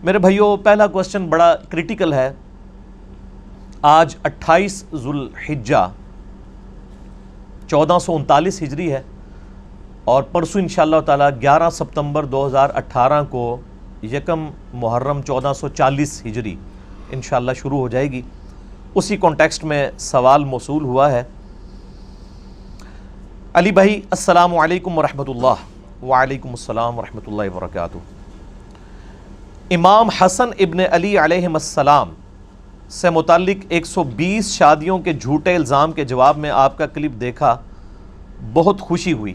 میرے بھائیوں، پہلا کوسچن بڑا کریٹیکل ہے۔ آج 28 ذوالحجہ 1439 ہجری ہے اور پرسوں انشاءاللہ تعالی 11 ستمبر 2018 کو یکم محرم 1440 ہجری انشاءاللہ شروع ہو جائے گی۔ اسی کانٹیکسٹ میں سوال موصول ہوا ہے۔ علی بھائی السلام علیکم ورحمۃ اللہ۔ وعلیکم السلام ورحمۃ اللہ وبرکاتہ۔ امام حسن ابن علی علیہ السلام سے متعلق 120 شادیوں کے جھوٹے الزام کے جواب میں آپ کا کلپ دیکھا، بہت خوشی ہوئی۔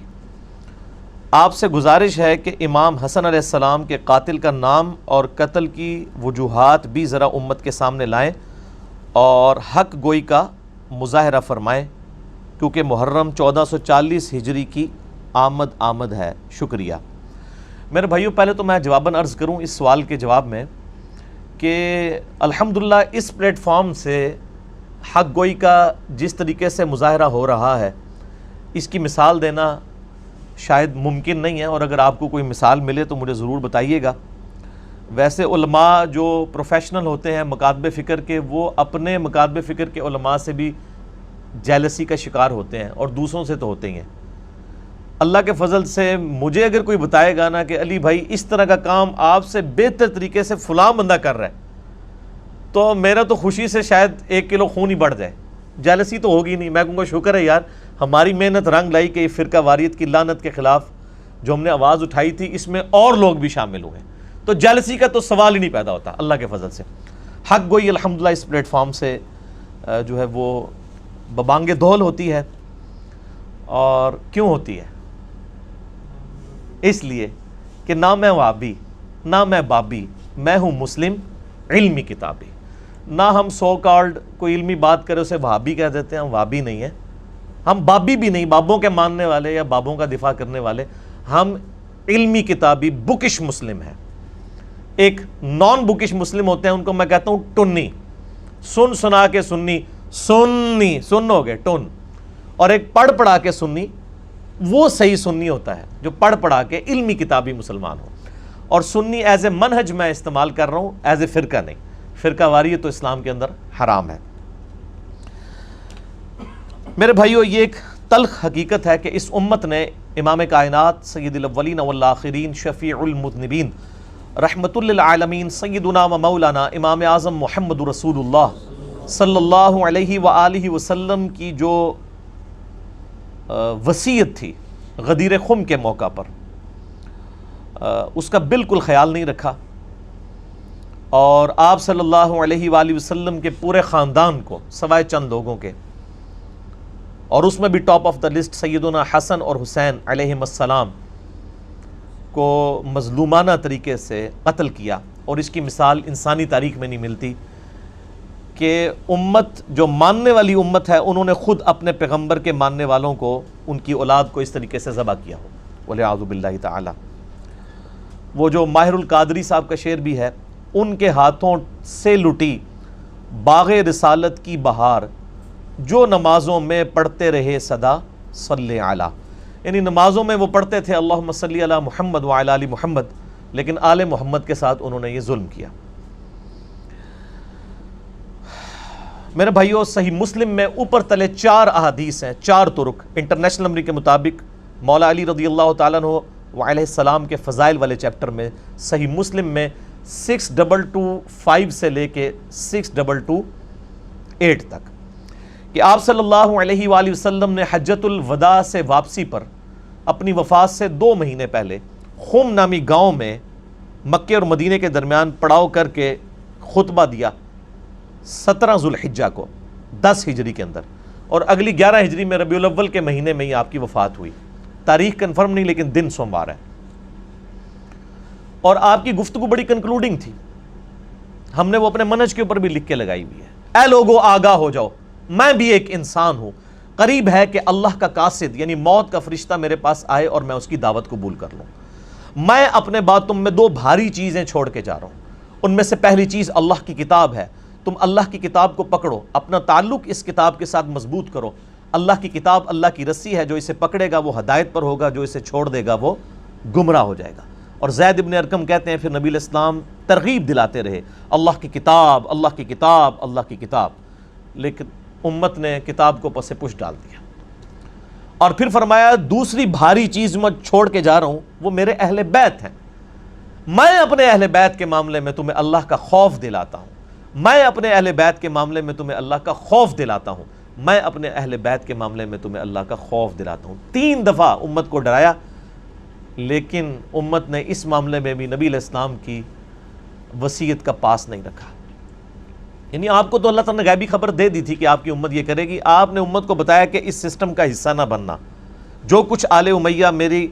آپ سے گزارش ہے کہ امام حسن علیہ السلام کے قاتل کا نام اور قتل کی وجوہات بھی ذرا امت کے سامنے لائیں اور حق گوئی کا مظاہرہ فرمائیں، کیونکہ محرم 1440 ہجری کی آمد ہے۔ شکریہ۔ میرے بھائیوں، پہلے تو میں جواباً عرض کروں اس سوال کے جواب میں کہ الحمدللہ اس پلیٹ فارم سے حق گوئی کا جس طریقے سے مظاہرہ ہو رہا ہے، اس کی مثال دینا شاید ممکن نہیں ہے، اور اگر آپ کو کوئی مثال ملے تو مجھے ضرور بتائیے گا۔ ویسے علماء جو پروفیشنل ہوتے ہیں مکاتب فکر کے، وہ اپنے مکاتب فکر کے علماء سے بھی جیلسی کا شکار ہوتے ہیں اور دوسروں سے تو ہوتے ہی ہیں۔ اللہ کے فضل سے مجھے اگر کوئی بتائے گا نا کہ علی بھائی اس طرح کا کام آپ سے بہتر طریقے سے فلاں بندہ کر رہا ہے، تو میرا تو خوشی سے شاید 1 کلو خون ہی بڑھ جائے۔ جیلسی تو ہوگی نہیں، میں کہوں گا شکر ہے یار ہماری محنت رنگ لائی کہ یہ فرقہ واریت کی لعنت کے خلاف جو ہم نے آواز اٹھائی تھی، اس میں اور لوگ بھی شامل ہوئے، تو جیلسی کا تو سوال ہی نہیں پیدا ہوتا اللہ کے فضل سے۔ حق گوئی الحمدللہ اس پلیٹ فارم سے جو ہے وہ ببانگ دول ہوتی ہے، اور کیوں ہوتی ہے؟ اس لیے کہ نہ میں وابی نہ میں بابی، میں ہوں مسلم علمی کتابی۔ نہ ہم سو کالڈ کوئی علمی بات کرے اسے وہابی کہہ دیتے ہیں، ہم وہابی نہیں ہیں، ہم بابی بھی نہیں، بابوں کے ماننے والے یا بابوں کا دفاع کرنے والے، ہم علمی کتابی بکش مسلم ہیں۔ ایک نان بکش مسلم ہوتے ہیں، ان کو میں کہتا ہوں ٹنی، سن سنا کے سنی، سنی سن ہو گئے ٹن، اور ایک پڑھ پڑھا کے سنی، وہ صحیح سنی ہوتا ہے جو پڑھ پڑھا کے علمی کتابی مسلمان ہو۔ اور سنی ایز اے منہج میں استعمال کر رہا ہوں، ایز اے فرقہ نہیں۔ فرقہ واریت تو اسلام کے اندر حرام ہے۔ میرے بھائیو، یہ ایک تلخ حقیقت ہے کہ اس امت نے امام کائنات سید الاولین والآخرین شفیع المذنبین رحمت للعالمین سیدنا و مولانا امام اعظم محمد رسول اللہ صلی اللہ علیہ وآلہ وسلم کی جو وصیت تھی غدیر خم کے موقع پر، اس کا بالکل خیال نہیں رکھا، اور آپ صلی اللہ علیہ وآلہ وسلم کے پورے خاندان کو سوائے چند لوگوں کے، اور اس میں بھی ٹاپ آف دا لسٹ سیدنا حسن اور حسین علیہم السلام کو مظلومانہ طریقے سے قتل کیا۔ اور اس کی مثال انسانی تاریخ میں نہیں ملتی کہ امت جو ماننے والی امت ہے، انہوں نے خود اپنے پیغمبر کے ماننے والوں کو، ان کی اولاد کو اس طریقے سے ذبح کیا ہو، والعیاذ باللہ تعالی۔ وہ جو ماہر القادری صاحب کا شعر بھی ہے، ان کے ہاتھوں سے لٹی باغ رسالت کی بہار، جو نمازوں میں پڑھتے رہے صدا صلی علی، یعنی نمازوں میں وہ پڑھتے تھے اللہم صلی علی محمد وعلی آل محمد، لیکن آل محمد کے ساتھ انہوں نے یہ ظلم کیا۔ میرے بھائیوں، صحیح مسلم میں اوپر تلے 4 احادیث ہیں، 4 طرق انٹرنیشنل نمبر کے مطابق۔ مولا علی رضی اللہ تعالیٰ عنہ وعلیہ السلام کے فضائل والے چیپٹر میں صحیح مسلم میں 6225 سے لے کے 6228 تک کہ آپ صلی اللہ علیہ وآلہ وسلم نے حجۃ الوداع سے واپسی پر اپنی وفات سے 2 مہینے پہلے خم نامی گاؤں میں مکے اور مدینے کے درمیان پڑاؤ کر کے خطبہ دیا 17 ذوالحجہ کو 10 ہجری کے اندر، اور اگلی 11 ہجری میں ربیع الاول کے مہینے میں ہی آپ کی وفات ہوئی۔ تاریخ کنفرم نہیں، لیکن دن سوموار ہے، اور آپ کی گفتگو بڑی کنکلوڈنگ تھی۔ ہم نے وہ اپنے منہج کے اوپر بھی لکھ کے لگائی ہوئی ہے۔ اے لوگو آگاہ ہو جاؤ، میں بھی ایک انسان ہوں، قریب ہے کہ اللہ کا قاصد یعنی موت کا فرشتہ میرے پاس آئے اور میں اس کی دعوت قبول کر لوں۔ میں اپنے بعد تم میں 2 بھاری چیزیں چھوڑ کے جا رہا ہوں، ان میں سے پہلی چیز اللہ کی کتاب ہے۔ تم اللہ کی کتاب کو پکڑو، اپنا تعلق اس کتاب کے ساتھ مضبوط کرو۔ اللہ کی کتاب اللہ کی رسی ہے، جو اسے پکڑے گا وہ ہدایت پر ہوگا، جو اسے چھوڑ دے گا وہ گمراہ ہو جائے گا۔ اور زید ابن ارقم کہتے ہیں پھر نبی علیہ السلام ترغیب دلاتے رہے، اللہ کی کتاب، اللہ کی کتاب، اللہ کی کتاب، لیکن امت نے کتاب کو پس پش ڈال دیا۔ اور پھر فرمایا دوسری بھاری چیز میں چھوڑ کے جا رہا ہوں، وہ میرے اہل بیت ہیں، میں اپنے اہل بیت کے معاملے میں تمہیں اللہ کا خوف دلاتا ہوں، میں اپنے اہل بیت کے معاملے میں تمہیں اللہ کا خوف دلاتا ہوں، میں اپنے اہل بیت کے معاملے میں تمہیں اللہ کا خوف دلاتا ہوں۔ 3 دفعہ امت کو ڈرایا، لیکن امت نے اس معاملے میں بھی نبی علیہ السلام کی وصیت کا پاس نہیں رکھا۔ یعنی آپ کو تو اللہ تعالیٰ نے غیبی خبر دے دی تھی کہ آپ کی امت یہ کرے گی، آپ نے امت کو بتایا کہ اس سسٹم کا حصہ نہ بننا، جو کچھ آل امیہ میری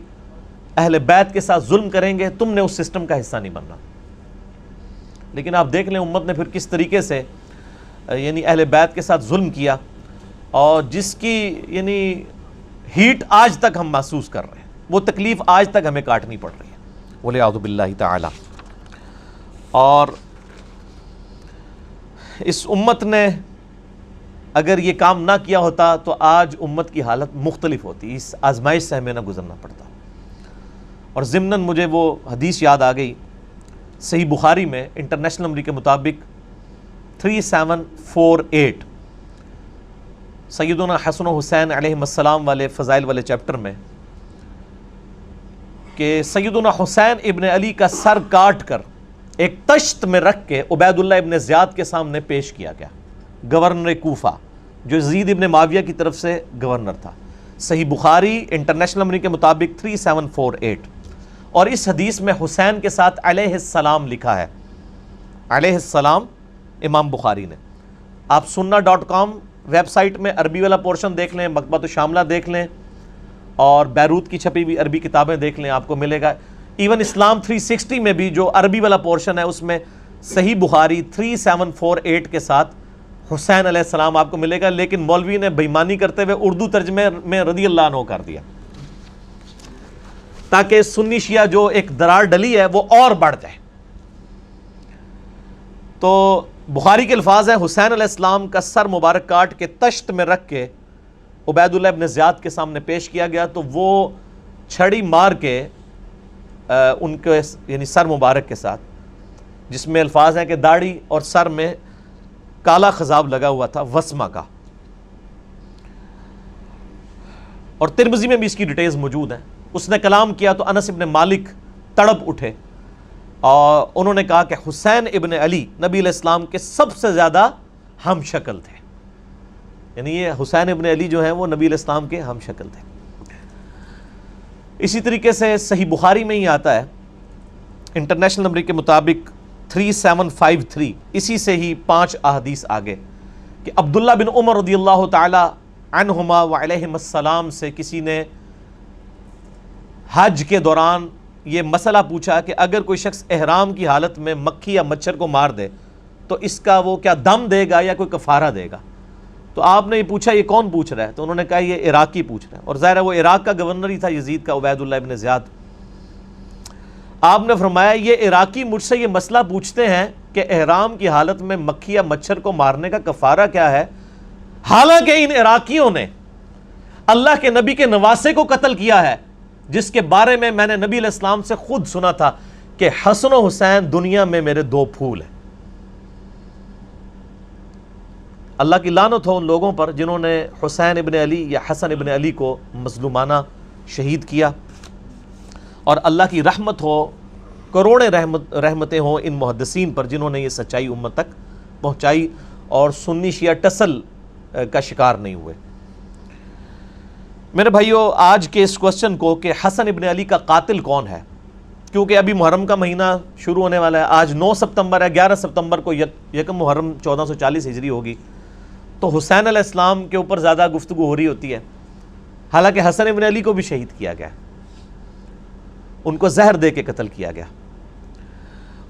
اہل بیت کے ساتھ ظلم کریں گے تم نے اس سسٹم کا حصہ نہیں بننا۔ لیکن آپ دیکھ لیں امت نے پھر کس طریقے سے یعنی اہل بیت کے ساتھ ظلم کیا، اور جس کی یعنی ہیٹ آج تک ہم محسوس کر رہے ہیں، وہ تکلیف آج تک ہمیں کاٹنی پڑ رہی ہے، وَلِعَوْذُ بِاللَّهِ تعالی۔ اور اس امت نے اگر یہ کام نہ کیا ہوتا تو آج امت کی حالت مختلف ہوتی، اس آزمائش سے ہمیں نہ گزرنا پڑتا۔ اور ضمناً مجھے وہ حدیث یاد آ گئی صحیح بخاری میں انٹرنیشنل نمبر کے مطابق 3748 سیدنا حسن و حسین علیہ السلام والے فضائل والے چیپٹر میں، کہ سیدنا حسین ابن علی کا سر کاٹ کر ایک تشت میں رکھ کے عبید اللہ ابن زیاد کے سامنے پیش کیا گیا، گورنر کوفہ جو یزید ابن معاویہ کی طرف سے گورنر تھا۔ صحیح بخاری انٹرنیشنل نمبر کے مطابق 3748، اور اس حدیث میں حسین کے ساتھ علیہ السلام لکھا ہے، علیہ السلام امام بخاری نے۔ آپ sunna.com ویب سائٹ میں عربی والا پورشن دیکھ لیں، مکتبۃ الشاملہ دیکھ لیں، اور بیروت کی چھپی ہوئی عربی کتابیں دیکھ لیں، آپ کو ملے گا۔ ایون اسلام 360 میں بھی جو عربی والا پورشن ہے اس میں صحیح بخاری 3748 کے ساتھ حسین علیہ السلام آپ کو ملے گا، لیکن مولوی نے بےایمانی کرتے ہوئے اردو ترجمے میں رضی اللہ عنہ کر دیا، تاکہ سنی شیعہ جو ایک درار ڈلی ہے وہ اور بڑھ جائے۔ تو بخاری کے الفاظ ہیں حسین علیہ السلام کا سر مبارک کاٹ کے تشت میں رکھ کے عبید اللہ ابن زیاد کے سامنے پیش کیا گیا، تو وہ چھڑی مار کے ان کے یعنی سر مبارک کے ساتھ، جس میں الفاظ ہیں کہ داڑھی اور سر میں کالا خضاب لگا ہوا تھا وسمہ کا، اور ترمذی میں بھی اس کی ڈیٹیلز موجود ہیں۔ اس نے کلام کیا تو انس ابن مالک تڑپ اٹھے، اور انہوں نے کہا کہ حسین ابن علی نبی علیہ السلام کے سب سے زیادہ ہم شکل تھے، یعنی یہ حسین ابن علی جو ہیں وہ نبی علیہ السلام کے ہم شکل تھے۔ اسی طریقے سے صحیح بخاری میں ہی آتا ہے انٹرنیشنل نمبر کے مطابق 3753، اسی سے ہی 5 احادیث آگے، کہ عبداللہ بن عمر رضی اللہ تعالی عنہما وعلیہم السلام سے کسی نے حج کے دوران یہ مسئلہ پوچھا کہ اگر کوئی شخص احرام کی حالت میں مکھی یا مچھر کو مار دے تو اس کا وہ کیا دم دے گا یا کوئی کفارہ دے گا؟ تو آپ نے یہ پوچھا یہ کون پوچھ رہا ہے؟ تو انہوں نے کہا یہ عراقی پوچھ رہا ہے، اور ظاہر ہے وہ عراق کا گورنر ہی تھا یزید کا، عبید اللہ ابن زیاد۔ آپ نے فرمایا یہ عراقی مجھ سے یہ مسئلہ پوچھتے ہیں کہ احرام کی حالت میں مکھی یا مچھر کو مارنے کا کفارہ کیا ہے، حالانکہ ان عراقیوں نے اللہ کے نبی کے نواسے کو قتل کیا ہے، جس کے بارے میں نے نبی علیہ السلام سے خود سنا تھا کہ حسن و حسین دنیا میں میرے 2 پھول ہیں۔ اللہ کی لعنت ہو ان لوگوں پر جنہوں نے حسین ابن علی یا حسن ابن علی کو مظلومانہ شہید کیا، اور اللہ کی رحمت ہو، کروڑیں رحمتیں ہوں ان محدثین پر جنہوں نے یہ سچائی امت تک پہنچائی اور سنی شیعہ ٹسل کا شکار نہیں ہوئے۔ میرے بھائیو، آج کے اس کوسچن کو کہ حسن ابن علی کا قاتل کون ہے، کیونکہ ابھی محرم کا مہینہ شروع ہونے والا ہے، آج 9 ستمبر ہے، 11 ستمبر کو یکم محرم 1440 ہجری ہوگی، تو حسین علیہ السلام کے اوپر زیادہ گفتگو ہو رہی ہوتی ہے، حالانکہ حسن ابن علی کو بھی شہید کیا گیا، ان کو زہر دے کے قتل کیا گیا۔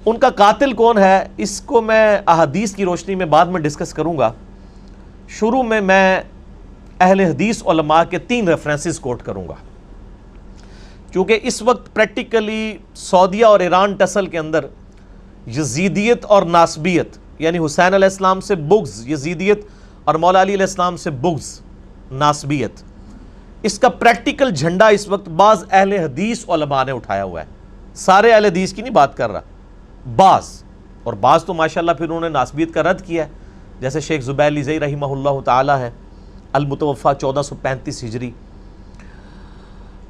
ان کا قاتل کون ہے اس کو میں احادیث کی روشنی میں بعد میں ڈسکس کروں گا۔ شروع میں اہل حدیث علماء کے 3 ریفرنسز کوٹ کروں گا، کیونکہ اس وقت پریکٹیکلی سعودیہ اور ایران ٹسل کے اندر یزیدیت اور ناسبیت، یعنی حسین علیہ السلام سے بغض یزیدیت اور مولا علی علیہ السلام سے بغض ناسبیت، اس کا پریکٹیکل جھنڈا اس وقت بعض اہل حدیث علماء نے اٹھایا ہوا ہے، سارے اہل حدیث کی نہیں بات کر رہا، بعض، اور بعض تو ماشاءاللہ پھر انہوں نے ناسبیت کا رد کیا ہے، جیسے شیخ زبیر لیزئی رحمہ اللہ تعالی ہے، المتوفی 1435 ہجری،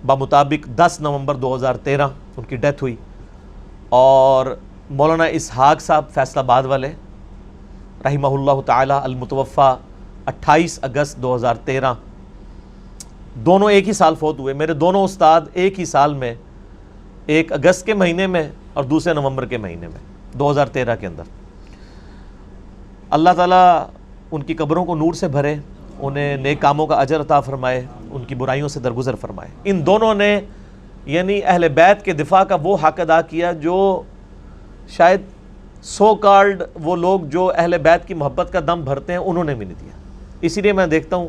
بمطابق 10 نومبر 2013 ان کی ڈیتھ ہوئی، اور مولانا اسحاق صاحب فیصل آباد والے رحمہ اللہ تعالی المتوفی 28 اگست 2013، دونوں ایک ہی سال فوت ہوئے۔ میرے دونوں استاد ایک ہی سال میں، ایک اگست کے مہینے میں اور دوسرے نومبر کے مہینے میں 2013 کے اندر۔ اللہ تعالیٰ ان کی قبروں کو نور سے بھرے، انہیں نیک کاموں کا اجر عطا فرمائے، ان کی برائیوں سے درگزر فرمائے۔ ان دونوں نے یعنی اہل بیت کے دفاع کا وہ حق ادا کیا جو شاید سو کالڈ وہ لوگ جو اہل بیت کی محبت کا دم بھرتے ہیں انہوں نے بھی نہیں دیا۔ اسی لیے میں دیکھتا ہوں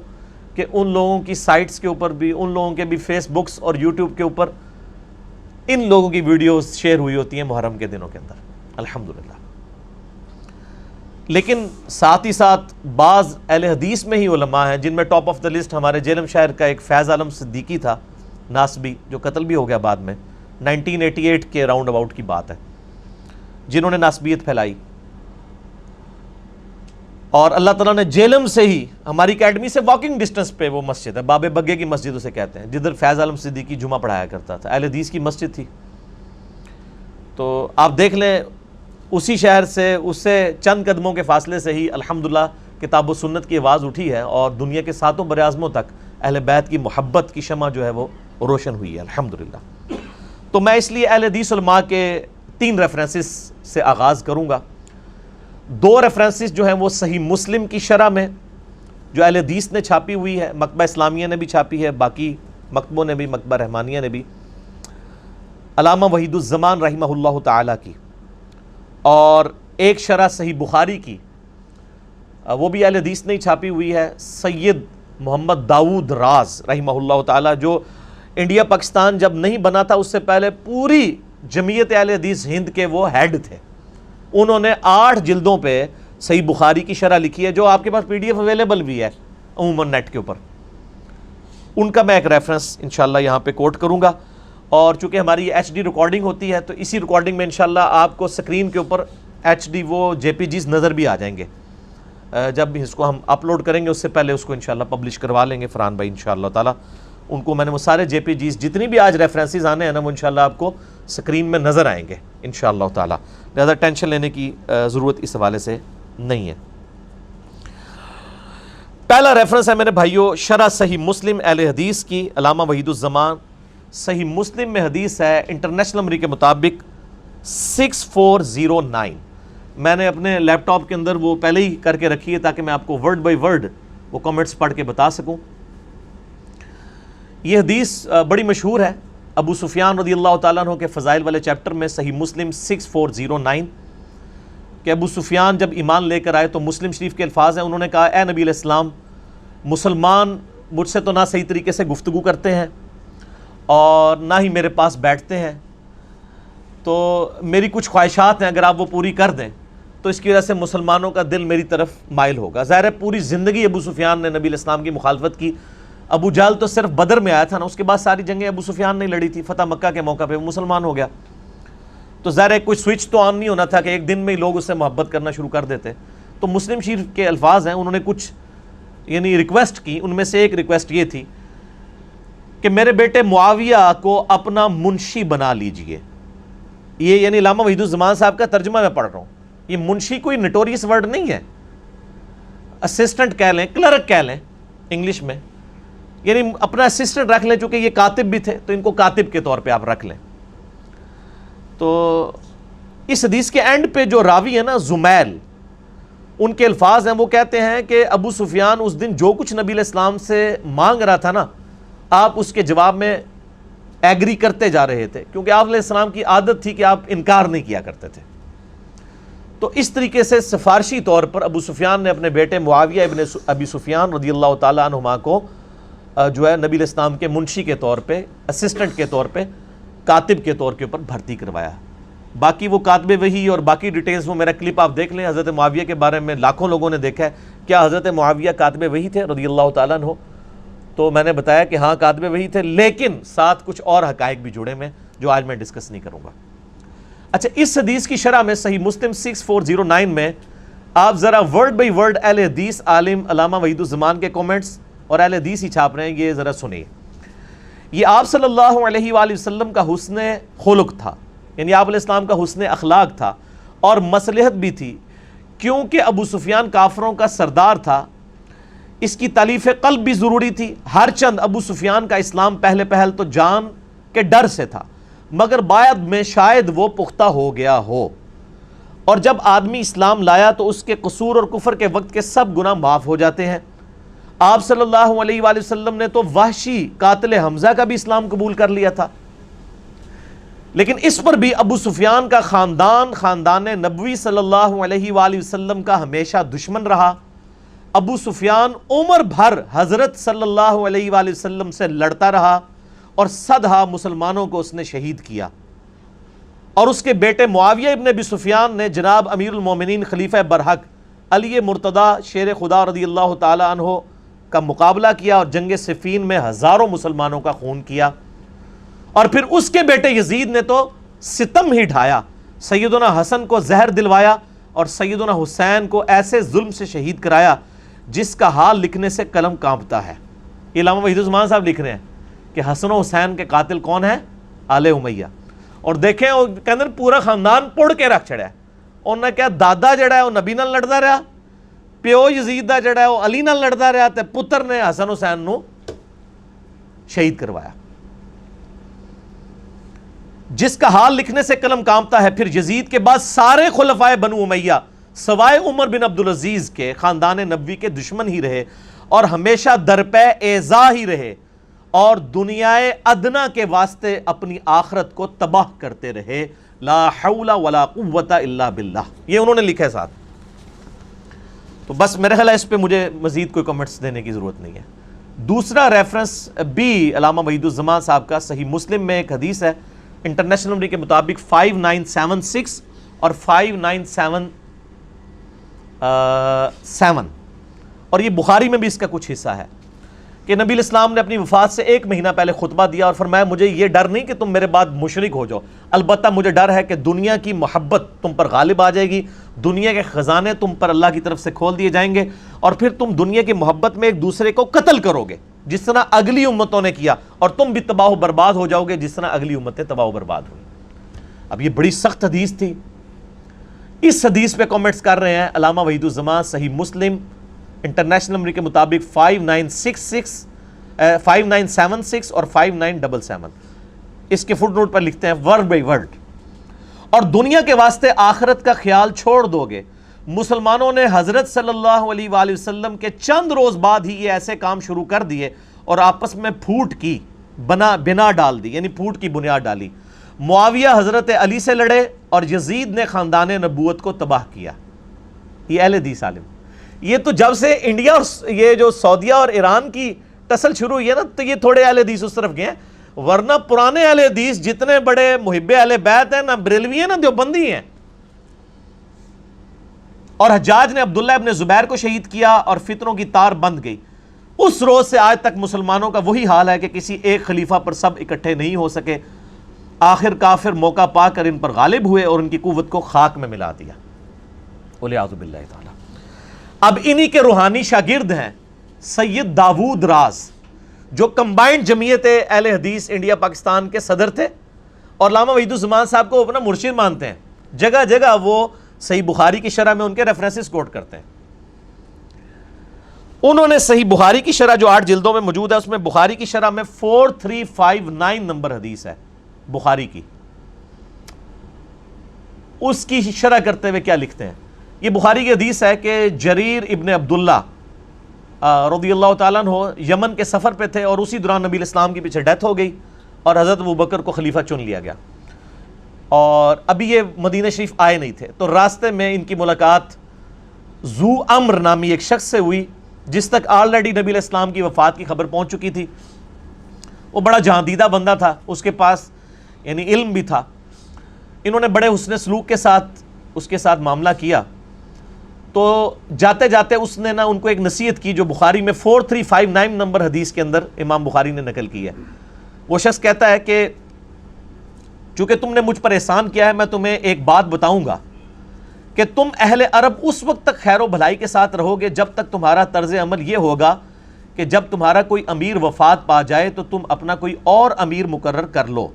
کہ ان لوگوں کی سائٹس کے اوپر بھی، ان لوگوں کے بھی فیس بکس اور یوٹیوب کے اوپر ان لوگوں کی ویڈیوز شیئر ہوئی ہوتی ہیں محرم کے دنوں کے اندر، الحمدللہ۔ لیکن ساتھ ہی ساتھ بعض اہل حدیث میں ہی علماء ہیں جن میں ٹاپ آف دا لسٹ ہمارے جیلم شہر کا ایک فیض عالم صدیقی تھا، ناسبی، جو قتل بھی ہو گیا بعد میں، 1988 کے راؤنڈ اباؤٹ کی بات ہے، جنہوں نے ناسبیت پھیلائی۔ اور اللہ تعالیٰ نے جیلم سے ہی، ہماری اکیڈمی سے واکنگ ڈسٹنس پہ وہ مسجد ہے، باب بگے کی مسجد اسے کہتے ہیں، جدھر فیض عالم صدیقی جمعہ پڑھایا کرتا تھا، اہل حدیث کی مسجد تھی۔ تو آپ دیکھ لیں اسی شہر سے، اس سے چند قدموں کے فاصلے سے ہی الحمدللہ کتاب و سنت کی آواز اٹھی ہے، اور دنیا کے 7 براعظموں تک اہل بیت کی محبت کی شمع جو ہے وہ روشن ہوئی ہے الحمدللہ۔ تو میں اس لیے اہل حدیث علماء کے 3 ریفرنسز سے آغاز کروں گا۔ 2 ریفرنسز جو ہیں وہ صحیح مسلم کی شرح میں جو اہل حدیث نے چھاپی ہوئی ہے، مکتبہ اسلامیہ نے بھی چھاپی ہے، باقی مکتبوں نے بھی، مکتبہ رحمانیہ نے بھی، علامہ وحید الزمان رحمہ اللہ تعالی کی، اور ایک شرح صحیح بخاری کی، وہ بھی اہل حدیث نے چھاپی ہوئی ہے، سید محمد داؤد راز رحمہ اللہ تعالی، جو انڈیا پاکستان جب نہیں بنا تھا اس سے پہلے پوری جمعیت اہل حدیث ہند کے وہ ہیڈ تھے۔ انہوں نے 8 جلدوں پہ صحیح بخاری کی شرح لکھی ہے، جو آپ کے پاس PDF اویلیبل بھی ہے عموماً نیٹ کے اوپر۔ ان کا میں ایک ریفرنس انشاءاللہ یہاں پہ کوٹ کروں گا، اور چونکہ ہماری HD ریکارڈنگ ہوتی ہے تو اسی ریکارڈنگ میں انشاءاللہ آپ کو سکرین کے اوپر HD وہ JPGs نظر بھی آ جائیں گے۔ جب اس کو ہم اپلوڈ کریں گے اس سے پہلے اس کو انشاءاللہ پبلش کروا لیں گے فرحان بھائی انشاءاللہ تعالی۔ ان کو میں نے وہ سارے JPGs جتنی بھی آج ریفرنسز آنے ہیں نا وہ انشاءاللہ آپ کو سکرین میں نظر آئیں گے انشاءاللہ تعالی، لہذا ٹینشن لینے کی ضرورت اس حوالے سے نہیں ہے۔ پہلا ریفرنس ہے میرے بھائیو شرح صحیح مسلم اہل حدیث کی، علامہ وحید الزمان۔ صحیح مسلم میں حدیث ہے انٹرنیشنل نمبر کے مطابق 6409۔ میں نے اپنے لیپ ٹاپ کے اندر وہ پہلے ہی کر کے رکھی ہے تاکہ میں آپ کو ورڈ بائی ورڈ وہ کامنٹس پڑھ کے بتا سکوں۔ یہ حدیث بڑی مشہور ہے، ابو سفیان رضی اللہ تعالیٰ عنہ کے فضائل والے چیپٹر میں صحیح مسلم 6409 کہ ابو سفیان جب ایمان لے کر آئے تو مسلم شریف کے الفاظ ہیں، انہوں نے کہا اے نبی علیہ السلام، مسلمان مجھ سے تو نہ صحیح طریقے سے گفتگو کرتے ہیں اور نہ ہی میرے پاس بیٹھتے ہیں، تو میری کچھ خواہشات ہیں، اگر آپ وہ پوری کر دیں تو اس کی وجہ سے مسلمانوں کا دل میری طرف مائل ہوگا۔ ظاہر ہے پوری زندگی ابو سفیان نے نبی علیہ السلام کی مخالفت کی۔ ابو جہل تو صرف بدر میں آیا تھا نا، اس کے بعد ساری جنگیں ابو سفیان نے لڑی تھی، فتح مکہ کے موقع پہ وہ مسلمان ہو گیا، تو ظاہر ہے کوئی سوئچ تو آن نہیں ہونا تھا کہ ایک دن میں ہی لوگ اس سے محبت کرنا شروع کر دیتے۔ تو مسلم شریف کے الفاظ ہیں، انہوں نے کچھ یعنی ریکویسٹ کی، ان میں سے ایک ریکویسٹ یہ تھی کہ میرے بیٹے معاویہ کو اپنا منشی بنا لیجئے۔ یہ یعنی علامہ وحید الزمان صاحب کا ترجمہ میں پڑھ رہا ہوں، یہ منشی کوئی نٹوریس ورڈ نہیں ہے، اسسٹنٹ کہہ لیں، کلرک کہہ لیں انگلش میں، یعنی اپنا اسسٹنٹ رکھ لیں، چونکہ یہ کاتب بھی تھے تو ان کو کاتب کے طور پہ آپ رکھ لیں۔ تو اس حدیث کے اینڈ پہ جو راوی ہے نا زمیل، ان کے الفاظ ہیں، وہ کہتے ہیں کہ ابو سفیان اس دن جو کچھ نبی علیہ السلام سے مانگ رہا تھا نا، آپ اس کے جواب میں ایگری کرتے جا رہے تھے، کیونکہ آپ علیہ السلام کی عادت تھی کہ آپ انکار نہیں کیا کرتے تھے۔ تو اس طریقے سے سفارشی طور پر ابو سفیان نے اپنے بیٹے معاویہ ابن ابی سفیان رضی اللہ تعالیٰ عنہما کو جو ہے نبی علیہ السلام کے منشی کے طور پہ، اسسٹنٹ کے طور پہ، کاتب کے طور کے اوپر بھرتی کروایا۔ باقی وہ کاتب وحی اور باقی ڈیٹیلز وہ میرا کلپ آپ دیکھ لیں، حضرت معاویہ کے بارے میں لاکھوں لوگوں نے دیکھا ہے، کیا حضرت معاویہ کاتب وحی تھے رضی اللہ تعالیٰ عنہ؟ تو میں نے بتایا کہ ہاں کاتب وحی تھے، لیکن ساتھ کچھ اور حقائق بھی جڑے میں جو آج میں ڈسکس نہیں کروں گا۔ اچھا اس حدیث کی شرح میں صحیح مسلم 6409 میں آپ ذرا ورڈ بائی ورڈ اہل حدیث عالم علامہ وحید الزمان کے کومنٹس اور اہل حدیث ہی چھاپ رہے ہیں، یہ ذرا سنیے. یہ آپ صلی اللہ علیہ وآلہ وسلم کا حسن خلق تھا، یعنی آپ علیہ السلام کا حسن اخلاق تھا اور مصلحت بھی تھی، کیونکہ ابو سفیان کافروں کا سردار تھا. اس کی تالیف قلب بھی ضروری تھی، ہر چند ابو سفیان کا اسلام پہلے پہل تو جان کے ڈر سے تھا، مگر بعد میں شاید وہ پختہ ہو گیا ہو، اور جب آدمی اسلام لایا تو اس کے قصور اور کفر کے وقت کے سب گناہ معاف ہو جاتے ہیں. آپ صلی اللہ علیہ وآلہ وسلم نے تو وحشی قاتل حمزہ کا بھی اسلام قبول کر لیا تھا، لیکن اس پر بھی ابو سفیان کا خاندان نبوی صلی اللہ علیہ وآلہ وسلم کا ہمیشہ دشمن رہا. ابو سفیان عمر بھر حضرت صلی اللہ علیہ وآلہ وسلم سے لڑتا رہا اور صدہا مسلمانوں کو اس نے شہید کیا، اور اس کے بیٹے معاویہ ابن ابی سفیان نے جناب امیر المومنین خلیفہ برحق علی مرتضیٰ شیر خدا رضی اللہ تعالی عنہ کا مقابلہ کیا اور جنگ صفین میں ہزاروں مسلمانوں کا خون کیا. اور پھر اس کے بیٹے یزید نے تو ستم ہی ڈھایا، سیدنا حسن کو زہر دلوایا اور سیدنا حسین کو ایسے ظلم سے شہید کرایا جس کا حال لکھنے سے قلم کانپتا ہے. علامہ وحید الزمان صاحب لکھ رہے ہیں کہ حسن و حسین کے قاتل کون ہیں؟ آل امیہ. اور دیکھیں وہ کہندے پورا خاندان پڑ کے رکھ چھڑیا ہے. انہوں نے کہا دادا جڑا ہے وہ نبی نال لڑتا رہا، پیو یزید دا جڑا ہے وہ علی نال لڑتا رہا، تے پتر نے حسن حسین نو شہید کروایا، جس کا حال لکھنے سے قلم کانپتا ہے. پھر یزید کے بعد سارے خلفائے بنو امیہ سوائے عمر بن عبدالعزیز کے خاندان نبوی کے دشمن ہی رہے اور ہمیشہ درپے ایذا ہی رہے، اور دنیائے ادنا کے واسطے اپنی آخرت کو تباہ کرتے رہے. لا حول ولا قوت الا باللہ، یہ انہوں نے لکھا ہے ساتھ. تو بس میرے خیال ہے اس پہ مجھے مزید کوئی کمنٹس دینے کی ضرورت نہیں ہے. دوسرا ریفرنس بھی علامہ وحید الزمان صاحب کا صحیح مسلم میں ایک حدیث ہے، انٹرنیشنل نمبر کے مطابق 5976 اور 5977، اور یہ بخاری میں بھی اس کا کچھ حصہ ہے کہ نبی علیہ السلام نے اپنی وفات سے 1 مہینہ پہلے خطبہ دیا اور فرمایا مجھے یہ ڈر نہیں کہ تم میرے بعد مشرک ہو جاؤ، البتہ مجھے ڈر ہے کہ دنیا کی محبت تم پر غالب آ جائے گی، دنیا کے خزانے تم پر اللہ کی طرف سے کھول دیے جائیں گے، اور پھر تم دنیا کی محبت میں ایک دوسرے کو قتل کرو گے جس طرح اگلی امتوں نے کیا، اور تم بھی تباہ و برباد ہو جاؤ گے جس طرح اگلی امتیں تباہ و برباد ہوئی. اب یہ بڑی سخت حدیث تھی. اس حدیث پہ کامنٹس کر رہے ہیں علامہ وحید الزمان صحیح مسلم انٹرنیشنل نمبر کے مطابق 5976 اور 5977. اس کے فٹ نوٹ پر لکھتے ہیں ورڈ بائی ورڈ، اور دنیا کے واسطے آخرت کا خیال چھوڑ دو گے. مسلمانوں نے حضرت صلی اللہ علیہ وآلہ وسلم کے چند روز بعد ہی یہ ایسے کام شروع کر دیے اور آپس میں پھوٹ کی بنا ڈال دی، یعنی پھوٹ کی بنیاد ڈالی. معاویہ حضرت علی سے لڑے اور یزید نے خاندان نبوت کو تباہ کیا. یہ اہل حدیث عالم. یہ تو جب سے انڈیا اور یہ جو سعودیہ اور ایران کی ٹسل شروع ہوئی ہے نا، تو یہ تھوڑے اہل حدیث اس طرف گئے ہیں، ورنہ پرانے اہل حدیث جتنے بڑے محب اہل بیت ہیں، نہ بریلوی ہیں نہ دیوبندی ہیں. اور حجاج نے عبداللہ ابن زبیر کو شہید کیا اور فتنوں کی تار بند گئی. اس روز سے آج تک مسلمانوں کا وہی حال ہے کہ کسی ایک خلیفہ پر سب اکٹھے نہیں ہو سکے. آخر کافر موقع پا کر ان پر غالب ہوئے اور ان کی قوت کو خاک میں ملا دیا. والعیاذ باللہ تعالی. اب انہی کے روحانی شاگرد ہیں سید داود راز، جو کمبائنڈ جمعیت اہل حدیث انڈیا پاکستان کے صدر تھے اور علامہ وحید الزمان صاحب کو اپنا مرشد مانتے ہیں. جگہ جگہ وہ صحیح بخاری کی شرح میں ان کے ریفرنسز کوٹ کرتے ہیں. انہوں نے صحیح بخاری کی شرح جو 8 جلدوں میں موجود ہے، اس میں بخاری کی شرح میں 4359 نمبر حدیث ہے بخاری کی. اس کی شرح کرتے ہوئے کیا لکھتے ہیں؟ یہ بخاری کی حدیث ہے کہ جریر ابن عبداللہ رضی اللہ تعالیٰ عنہ یمن کے سفر پہ تھے اور اسی دوران نبی الاسلام کی پیچھے ڈیتھ ہو گئی اور حضرت ابوبکر کو خلیفہ چن لیا گیا، اور ابھی یہ مدینہ شریف آئے نہیں تھے. تو راستے میں ان کی ملاقات ذو امر نامی ایک شخص سے ہوئی جس تک آلریڈی نبی علیہ السلام کی وفات کی خبر پہنچ چکی تھی. وہ بڑا جہاندیدہ بندہ تھا، اس کے پاس یعنی علم بھی تھا. انہوں نے بڑے حسن سلوک کے ساتھ اس کے ساتھ معاملہ کیا. تو جاتے جاتے اس نے نا ان کو ایک نصیحت کی جو بخاری میں 4359 نمبر حدیث کے اندر امام بخاری نے نقل کی ہے. وہ شخص کہتا ہے کہ چونکہ تم نے مجھ پر احسان کیا ہے میں تمہیں ایک بات بتاؤں گا کہ تم اہل عرب اس وقت تک خیر و بھلائی کے ساتھ رہو گے جب تک تمہارا طرز عمل یہ ہوگا کہ جب تمہارا کوئی امیر وفات پا جائے تو تم اپنا کوئی اور امیر مقرر کر لو،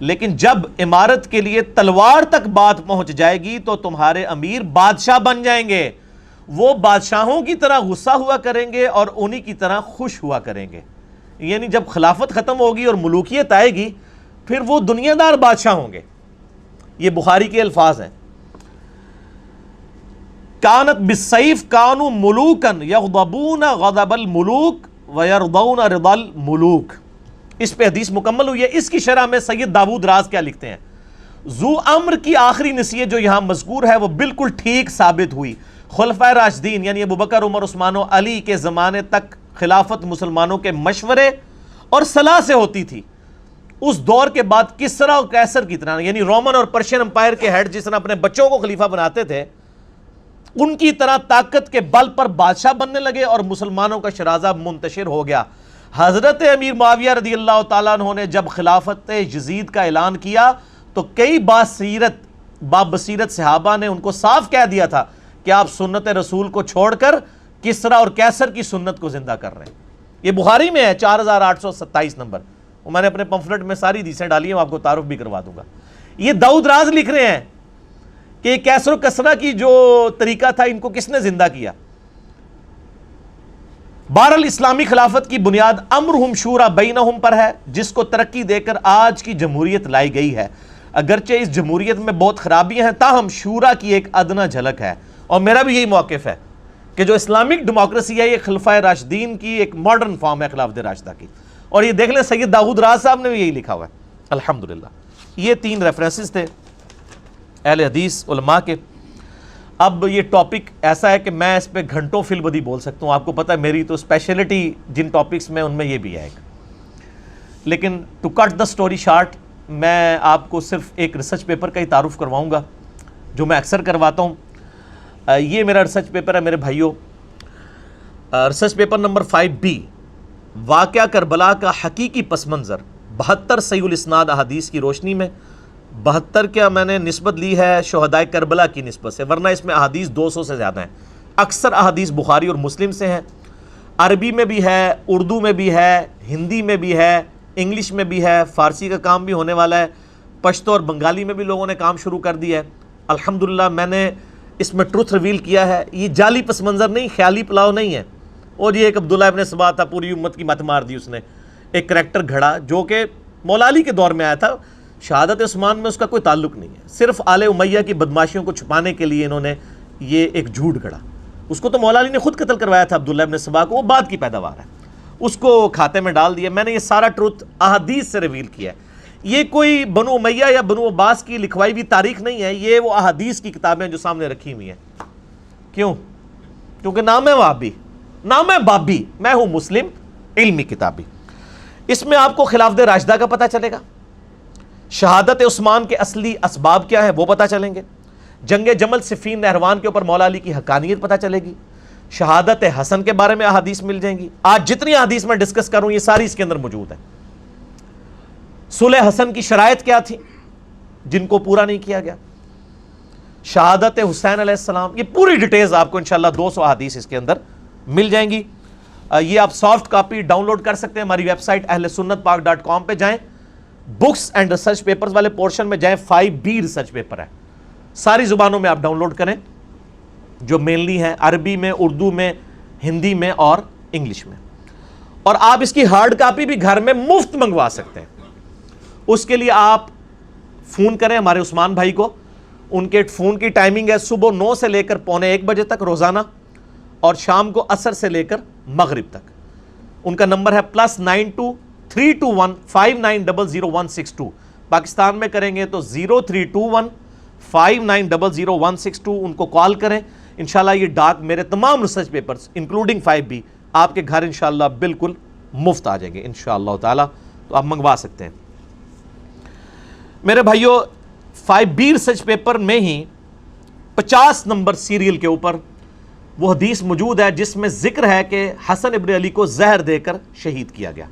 لیکن جب امارت کے لیے تلوار تک بات پہنچ جائے گی تو تمہارے امیر بادشاہ بن جائیں گے، وہ بادشاہوں کی طرح غصہ ہوا کریں گے اور انہی کی طرح خوش ہوا کریں گے۔ یعنی جب خلافت ختم ہوگی اور ملوکیت آئے گی پھر وہ دنیا دار بادشاہ ہوں گے۔ یہ بخاری کے الفاظ ہیں، کانت بالسیف کانوا ملوکا یغضبون غضب الملوک ویرضون رضا الملوک۔ اس پہ حدیث مکمل ہوئی ہے۔ اس کی شرح میں سید داود راز کیا لکھتے ہیں، ذو امر کی آخری نصیحت جو یہاں مذکور ہے وہ بالکل ٹھیک ثابت ہوئی۔ خلفائے راشدین یعنی ابوبکر، عمر، عثمان و علی کے زمانے تک خلافت مسلمانوں کے مشورے اور صلاح سے ہوتی تھی۔ اس دور کے بعد کسرا اور قیصر کی طرح یعنی رومن اور پرشین امپائر کے ہیڈ جس طرح اپنے بچوں کو خلیفہ بناتے تھے، ان کی طرح طاقت کے بل پر بادشاہ بننے لگے اور مسلمانوں کا شرازہ منتشر ہو گیا۔ حضرت امیر معاویہ رضی اللہ تعالیٰ عنہ نے جب خلافت یزید کا اعلان کیا تو کئی بابصیرت صحابہ نے ان کو صاف کہہ دیا تھا کہ آپ سنت رسول کو چھوڑ کر کسرا اور قیصر کی سنت کو زندہ کر رہے ہیں۔ یہ بخاری میں ہے 4827 نمبر، وہ میں نے اپنے پمفلٹ میں ساری حدیثیں ڈالی ہیں، میں آپ کو تعارف بھی کروا دوں گا۔ یہ داؤد راز لکھ رہے ہیں کہ قیصر و کسرا کی جو طریقہ تھا ان کو کس نے زندہ کیا۔ بہرحال اسلامی خلافت کی بنیاد امرہم شورا بینہم پر ہے، جس کو ترقی دے کر آج کی جمہوریت لائی گئی ہے۔ اگرچہ اس جمہوریت میں بہت خرابیاں ہیں تاہم شورا کی ایک ادنا جھلک ہے، اور میرا بھی یہی موقف ہے کہ جو اسلامک ڈیموکریسی ہے یہ خلفائے راشدین کی ایک ماڈرن فارم ہے خلافت راشدہ کی، اور یہ دیکھ لیں سید داؤد راز صاحب نے بھی یہی لکھا ہوا ہے الحمدللہ۔ یہ 3 ریفرنسز تھے اہل حدیث علماء کے۔ اب یہ ٹاپک ایسا ہے کہ میں اس پہ گھنٹوں فی البدی بول سکتا ہوں، آپ کو پتہ ہے میری تو اسپیشلٹی جن ٹاپکس میں ان میں یہ بھی ہے ایک، لیکن to cut the story short میں آپ کو صرف ایک ریسرچ پیپر کا ہی تعارف کرواؤں گا جو میں اکثر کرواتا ہوں۔ یہ میرا ریسرچ پیپر ہے میرے بھائیوں، ریسرچ پیپر نمبر 5B، واقعہ کربلا کا حقیقی پس منظر 72 صحیح الاسناد احادیث کی روشنی میں۔ 72 کیا میں نے نسبت لی ہے شہدائے کربلا کی نسبت سے، ورنہ اس میں احادیث 200 سے زیادہ ہیں۔ اکثر احادیث بخاری اور مسلم سے ہیں، عربی میں بھی ہے، اردو میں بھی ہے، ہندی میں بھی ہے، انگلش میں بھی ہے، فارسی کا کام بھی ہونے والا ہے، پشتو اور بنگالی میں بھی لوگوں نے کام شروع کر دیا ہے الحمدللہ۔ میں نے اس میں ٹروتھ ریویل کیا ہے، یہ جعلی پس منظر نہیں، خیالی پلاؤ نہیں ہے۔ اور یہ ایک عبداللہ ابن سبا تھا، پوری امت کی مت مار دی اس نے، ایک کریکٹر گھڑا جو کہ مولا علی کے دور میں آیا تھا، شہادت عثمان میں اس کا کوئی تعلق نہیں ہے، صرف آل امیہ کی بدماشیوں کو چھپانے کے لیے انہوں نے یہ ایک جھوٹ گھڑا۔ اس کو تو مولا علی نے خود قتل کروایا تھا عبداللہ ابن سبا کو، وہ بعد کی پیداوار ہے، اس کو کھاتے میں ڈال دیا۔ میں نے یہ سارا ٹروتھ احادیث سے ریویل کیا ہے، یہ کوئی بنو امیہ یا بنو عباس کی لکھوائی ہوئی تاریخ نہیں ہے، یہ وہ احادیث کی کتابیں جو سامنے رکھی ہوئی ہیں۔ کیوں؟ کیونکہ نام ہے وہابی، نام ہے بابی، میں ہوں مسلم علمی کتابی۔ اس میں آپ کو خلافت راشدہ کا پتہ چلے گا، شہادت عثمان کے اصلی اسباب کیا ہے وہ پتہ چلیں گے، جنگ جمل صفین نہروان کے اوپر مولا علی کی حقانیت پتہ چلے گی، شہادت حسن کے بارے میں احادیث مل جائیں گی۔ آج جتنی احادیث میں ڈسکس کروں یہ ساری اس کے اندر موجود ہیں۔ صلح حسن کی شرائط کیا تھی جن کو پورا نہیں کیا گیا، شہادت حسین علیہ السلام، یہ پوری ڈیٹیلز آپ کو انشاءاللہ 200 احادیث اس کے اندر مل جائیں گی۔ یہ آپ سافٹ کاپی ڈاؤن لوڈ کر سکتے ہیں ہماری ویب سائٹ ahlsunnatpak.com پہ جائیں، بکس اینڈ ریسرچ پیپرز والے پورشن میں جائیں، 5B ریسرچ پیپر ہے، ساری زبانوں میں آپ ڈاؤن لوڈ کریں جو مینلی ہیں، عربی میں، اردو میں، ہندی میں اور انگلش میں، اور آپ اس کی ہارڈ کاپی بھی گھر میں مفت منگوا سکتے ہیں۔ اس کے لیے آپ فون کریں ہمارے عثمان بھائی کو، ان کے فون کی ٹائمنگ ہے صبح 9 سے لے کر 12:45 بجے تک روزانہ، اور شام کو عصر سے لے کر مغرب تک۔ ان کا نمبر ہے +92 321 5900 پاکستان میں کریں گے تو 0321 5900 ان کو کال کریں۔ انشاءاللہ یہ ڈاک میرے تمام ریسرچ پیپرز انکلوڈنگ 5B آپ کے گھر انشاءاللہ بالکل مفت آ جائیں گے انشاءاللہ تعالی، تو آپ منگوا سکتے ہیں۔ میرے بھائیو 5B ریسرچ پیپر میں ہی 50 نمبر سیریل کے اوپر وہ حدیث موجود ہے جس میں ذکر ہے کہ حسن ابن علی کو زہر دے کر شہید کیا گیا،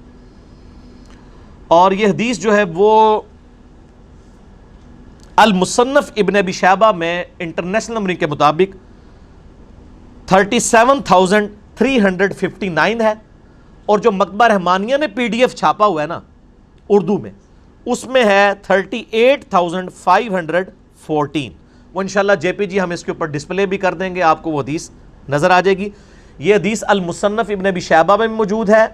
اور یہ حدیث جو ہے وہ المصنف ابن ابی شیبہ میں انٹرنیشنل نمبرنگ کے مطابق 37,359 ہے، اور جو مکتبہ رحمانیہ نے PDF چھاپا ہوا ہے نا اردو میں، اس میں ہے 38,514۔ وہ انشاءاللہ JPG ہم اس کے اوپر ڈسپلے بھی کر دیں گے، آپ کو وہ حدیث نظر آ جائے گی۔ یہ حدیث المصنف ابن ابی شیبہ میں موجود ہے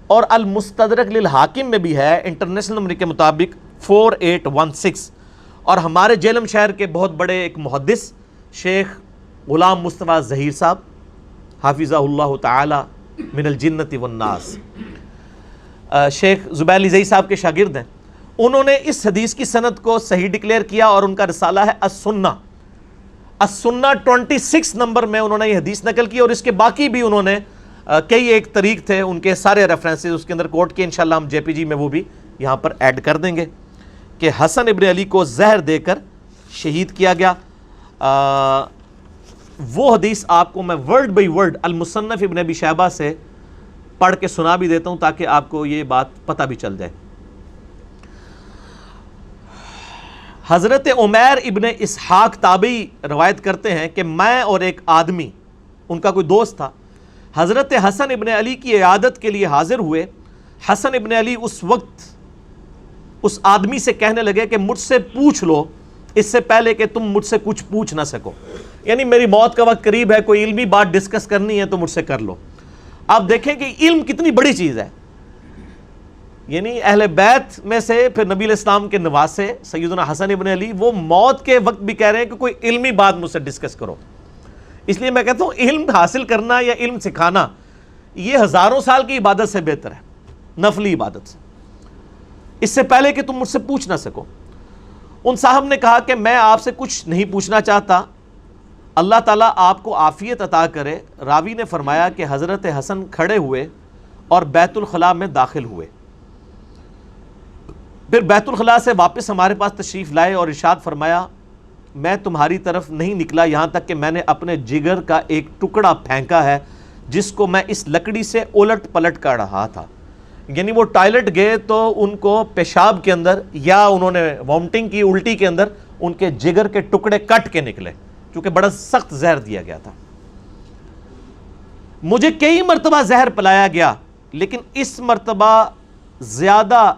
اور المستدرک للحاکم میں بھی ہے انٹرنیشنل نمبر کے مطابق 4816۔ اور ہمارے جیلم شہر کے بہت بڑے ایک محدث شیخ غلام مصطفیٰ ظہیر صاحب حافظہ اللہ تعالی من الجنت والناس، شیخ زبیر علی ظہیر صاحب کے شاگرد ہیں، انہوں نے اس حدیث کی سند کو صحیح ڈکلیئر کیا، اور ان کا رسالہ ہے السنہ 26 نمبر میں انہوں نے یہ حدیث نقل کی، اور اس کے باقی بھی انہوں نے کئی ایک طریق تھے ان کے سارے ریفرنسز اس کے اندر کوٹ کیے، انشاءاللہ ہم JPG میں وہ بھی یہاں پر ایڈ کر دیں گے کہ حسن ابن علی کو زہر دے کر شہید کیا گیا۔ وہ حدیث آپ کو میں ورڈ بائی ورڈ المصنف ابن ابی شیبہ سے پڑھ کے سنا بھی دیتا ہوں تاکہ آپ کو یہ بات پتہ بھی چل جائے۔ حضرت عمیر ابن اسحاق تابعی روایت کرتے ہیں کہ میں اور ایک آدمی، ان کا کوئی دوست تھا، حضرت حسن ابن علی کی عیادت کے لیے حاضر ہوئے۔ حسن ابن علی اس وقت اس آدمی سے کہنے لگے کہ مجھ سے پوچھ لو اس سے پہلے کہ تم مجھ سے کچھ پوچھ نہ سکو، یعنی میری موت کا وقت قریب ہے، کوئی علمی بات ڈسکس کرنی ہے تو مجھ سے کر لو۔ آپ دیکھیں کہ علم کتنی بڑی چیز ہے، یعنی اہل بیت میں سے پھر نبی علیہ السلام کے نواسے سیدنا حسن ابن علی، وہ موت کے وقت بھی کہہ رہے ہیں کہ کوئی علمی بات مجھ سے ڈسکس کرو۔ اس لیے میں کہتا ہوں علم حاصل کرنا یا علم سکھانا یہ ہزاروں سال کی عبادت سے بہتر ہے، نفلی عبادت سے، اس سے پہلے کہ تم مجھ سے پوچھ نہ سکو۔ ان صاحب نے کہا کہ میں آپ سے کچھ نہیں پوچھنا چاہتا، اللہ تعالیٰ آپ کو عافیت عطا کرے۔ راوی نے فرمایا کہ حضرت حسن کھڑے ہوئے اور بیت الخلاء میں داخل ہوئے، پھر بیت الخلاء سے واپس ہمارے پاس تشریف لائے اور ارشاد فرمایا میں تمہاری طرف نہیں نکلا یہاں تک کہ میں نے اپنے جگر کا ایک ٹکڑا پھینکا ہے جس کو میں اس لکڑی سے الٹ پلٹ کر رہا تھا۔ یعنی وہ ٹائلٹ گئے تو ان کو پیشاب کے اندر یا انہوں نے وامٹنگ کی، الٹی کے اندر ان کے جگر کے ٹکڑے کٹ کے نکلے، چونکہ بڑا سخت زہر دیا گیا تھا۔ مجھے کئی مرتبہ زہر پلایا گیا لیکن اس مرتبہ زیادہ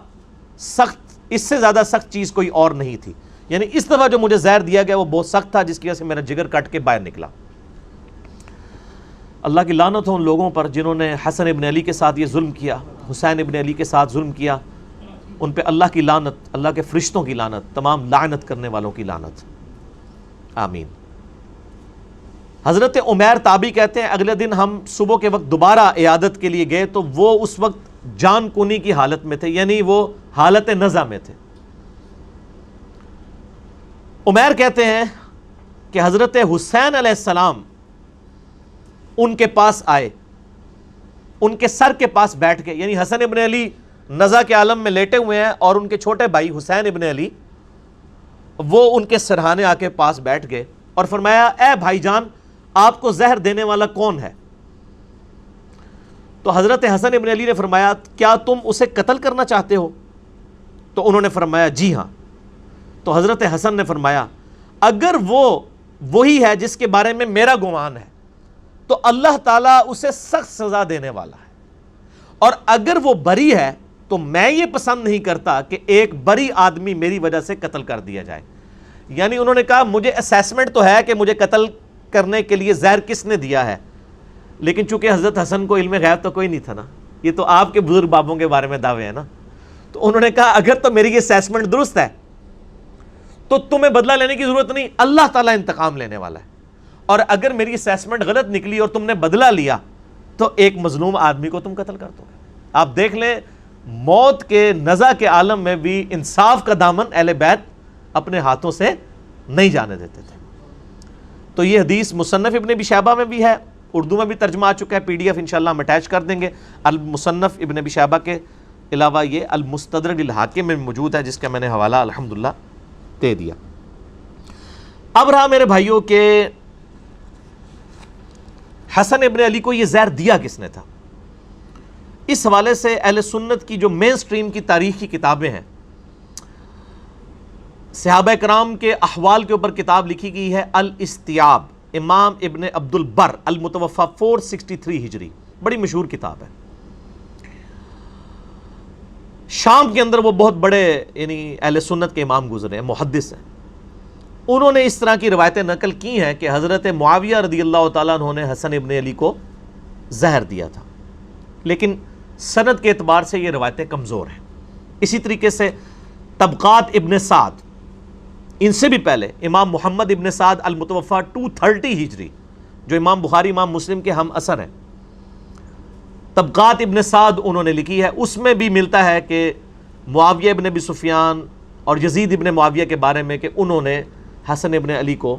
سخت، اس سے زیادہ سخت چیز کوئی اور نہیں تھی، یعنی اس دفعہ جو مجھے زہر دیا گیا وہ بہت سخت تھا جس کی وجہ سے میرا جگر کٹ کے باہر نکلا۔ اللہ کی لعنت ہو ان لوگوں پر جنہوں نے حسن ابن علی کے ساتھ یہ ظلم کیا، حسین ابن علی کے ساتھ ظلم کیا، ان پہ اللہ کی لعنت، اللہ کے فرشتوں کی لعنت، تمام لعنت کرنے والوں کی لعنت، آمین۔ حضرت عمیر تابعی کہتے ہیں اگلے دن ہم صبح کے وقت دوبارہ عیادت کے لیے گئے تو وہ اس وقت جان کنی کی حالت میں تھے، یعنی وہ حالت نزع میں تھے۔ عمیر کہتے ہیں کہ حضرت حسین علیہ السلام ان کے پاس آئے، ان کے سر کے پاس بیٹھ گئے، یعنی حسن ابن علی نزع کے عالم میں لیٹے ہوئے ہیں اور ان کے چھوٹے بھائی حسین ابن علی وہ ان کے سرہانے آ کے پاس بیٹھ گئے اور فرمایا اے بھائی جان آپ کو زہر دینے والا کون ہے؟ تو حضرت حسن ابن علی نے فرمایا کیا تم اسے قتل کرنا چاہتے ہو؟ تو انہوں نے فرمایا جی ہاں۔ تو حضرت حسن نے فرمایا اگر وہ وہی ہے جس کے بارے میں میرا گمان ہے تو اللہ تعالیٰ اسے سخت سزا دینے والا ہے، اور اگر وہ بری ہے تو میں یہ پسند نہیں کرتا کہ ایک بری آدمی میری وجہ سے قتل کر دیا جائے۔ یعنی انہوں نے کہا مجھے اسیسمنٹ تو ہے کہ مجھے قتل کرنے کے لیے زہر کس نے دیا ہے، لیکن چونکہ حضرت حسن کو علم غیب تو کوئی نہیں تھا نا، یہ تو آپ کے بزرگ بابوں کے بارے میں دعوے ہیں نا، تو انہوں نے کہا اگر تو میری یہ اسیسمنٹ درست ہے تو تمہیں بدلہ لینے کی ضرورت نہیں، اللہ تعالیٰ انتقام لینے والا ہے، اور اگر میری اسیسمنٹ غلط نکلی اور تم نے بدلہ لیا تو ایک مظلوم آدمی کو تم قتل کر دو گے۔ آپ دیکھ لیں موت کے نزع کے عالم میں بھی انصاف کا دامن اہل بیت اپنے ہاتھوں سے نہیں جانے دیتے تھے۔ تو یہ حدیث مصنف ابن ابی شیبہ میں بھی ہے، اردو میں بھی ترجمہ آ چکا ہے، PDF انشاءاللہ ہم اٹیچ کر دیں گے۔ المصنف ابن ابی شیبہ کے علاوہ یہ المستدرک للحاکم میں موجود ہے جس کا میں نے حوالہ الحمدللہ دے دیا۔ اب رہا میرے بھائیوں کہ حسن ابن علی کو یہ زہر دیا کس نے تھا؟ اس حوالے سے اہل سنت کی جو مین سٹریم کی تاریخ کی کتابیں ہیں صحابہ کرام کے احوال کے اوپر کتاب لکھی گئی ہے الاستیاب، امام ابن عبد البر، المتوفی 463 ہجری، بڑی مشہور کتاب ہے۔ شام کے اندر وہ بہت بڑے یعنی اہل سنت کے امام گزرے ہیں، محدث ہیں۔ انہوں نے اس طرح کی روایتیں نقل کی ہیں کہ حضرت معاویہ رضی اللہ تعالیٰ عنہ نے حسن ابن علی کو زہر دیا تھا، لیکن سند کے اعتبار سے یہ روایتیں کمزور ہیں۔ اسی طریقے سے طبقات ابن سعد، ان سے بھی پہلے امام محمد ابن سعد المتوفی 230 ہجری، جو امام بخاری امام مسلم کے ہم اثر ہیں، طبقات ابن سعد انہوں نے لکھی ہے، اس میں بھی ملتا ہے کہ معاویہ ابن ابی سفیان اور یزید ابن معاویہ کے بارے میں کہ انہوں نے حسن ابن علی کو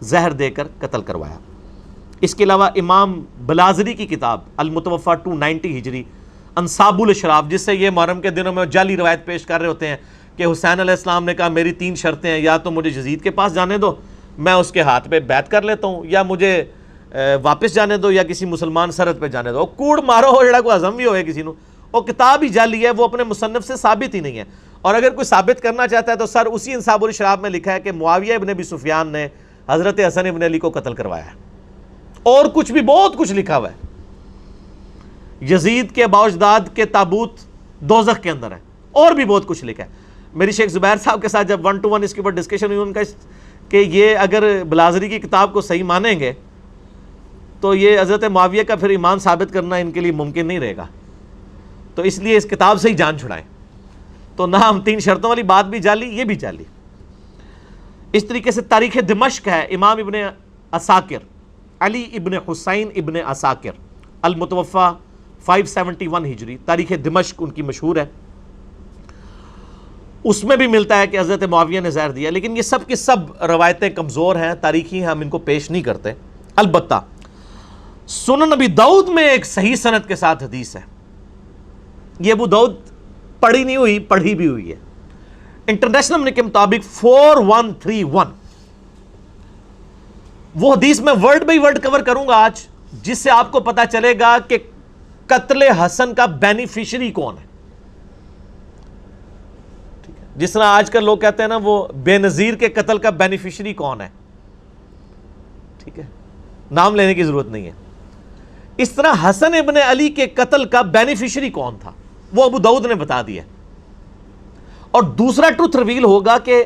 زہر دے کر قتل کروایا۔ اس کے علاوہ امام بلازری کی کتاب المتوفی 290 ہجری، انصاب الاشراف، جس سے یہ محرم کے دنوں میں جعلی روایت پیش کر رہے ہوتے ہیں کہ حسین علیہ السلام نے کہا میری 3 شرطیں ہیں، یا تو مجھے یزید کے پاس جانے دو، میں اس کے ہاتھ پہ بیعت کر لیتا ہوں، یا مجھے واپس جانے دو، یا کسی مسلمان سرحد پہ جانے دو۔ کوڑ مارو ہو جڑا کوئی ہضم بھی ہوئے کسی نو، وہ کتاب ہی جعلی ہے، وہ اپنے مصنف سے ثابت ہی نہیں ہے۔ اور اگر کوئی ثابت کرنا چاہتا ہے تو سر اسی انصاب الاشراف میں لکھا ہے کہ معاویہ ابن ابی سفیان نے حضرت حسن ابن علی کو قتل کروایا ہے، اور کچھ بھی بہت کچھ لکھا ہوا ہے۔ یزید کے باوجداد کے تابوت دوزخ کے اندر ہے، اور بھی بہت کچھ لکھا ہے۔ میری شیخ زبیر صاحب کے ساتھ جب 1 to 1 اس کے اوپر ڈسکشن ہوئی، ان کا کہ یہ اگر بلازری کی کتاب کو صحیح مانیں گے تو یہ حضرت معاویہ کا پھر ایمان ثابت کرنا ان کے لیے ممکن نہیں رہے گا، تو اس لیے اس کتاب سے ہی جان چھڑائیں۔ تو نہ ہم 3 شرطوں والی بات بھی جعلی، یہ بھی جعلی۔ اس طریقے سے تاریخ دمشق ہے، امام ابن عساکر، علی ابن حسین ابن عساکر، المتوفی 571 ہجری، تاریخ دمشق ان کی مشہور ہے۔ اس میں بھی ملتا ہے کہ حضرت معاویہ نے زہر دیا، لیکن یہ سب کی سب روایتیں کمزور ہیں، تاریخی ہیں، ہم ان کو پیش نہیں کرتے۔ البتہ سنن ابی داؤد میں ایک صحیح سند کے ساتھ حدیث ہے، یہ ابو داؤد پڑھی نہیں ہوئی، پڑھی بھی ہوئی ہے۔ انٹرنیشنل نمبر کے مطابق 4131، وہ حدیث میں ورڈ بائی ورڈ کور کروں گا آج، جس سے آپ کو پتا چلے گا کہ قتل حسن کا بینیفیشری کون ہے۔ جس طرح آج کل لوگ کہتے ہیں نا وہ بے نظیر کے قتل کا بینیفیشری کون ہے، ٹھیک ہے، نام لینے کی ضرورت نہیں ہے۔ اس طرح حسن ابن علی کے قتل کا بینیفیشری کون تھا وہ ابو داؤد نے بتا دیا۔ اور دوسرا ٹروتھ ریویل ہوگا کہ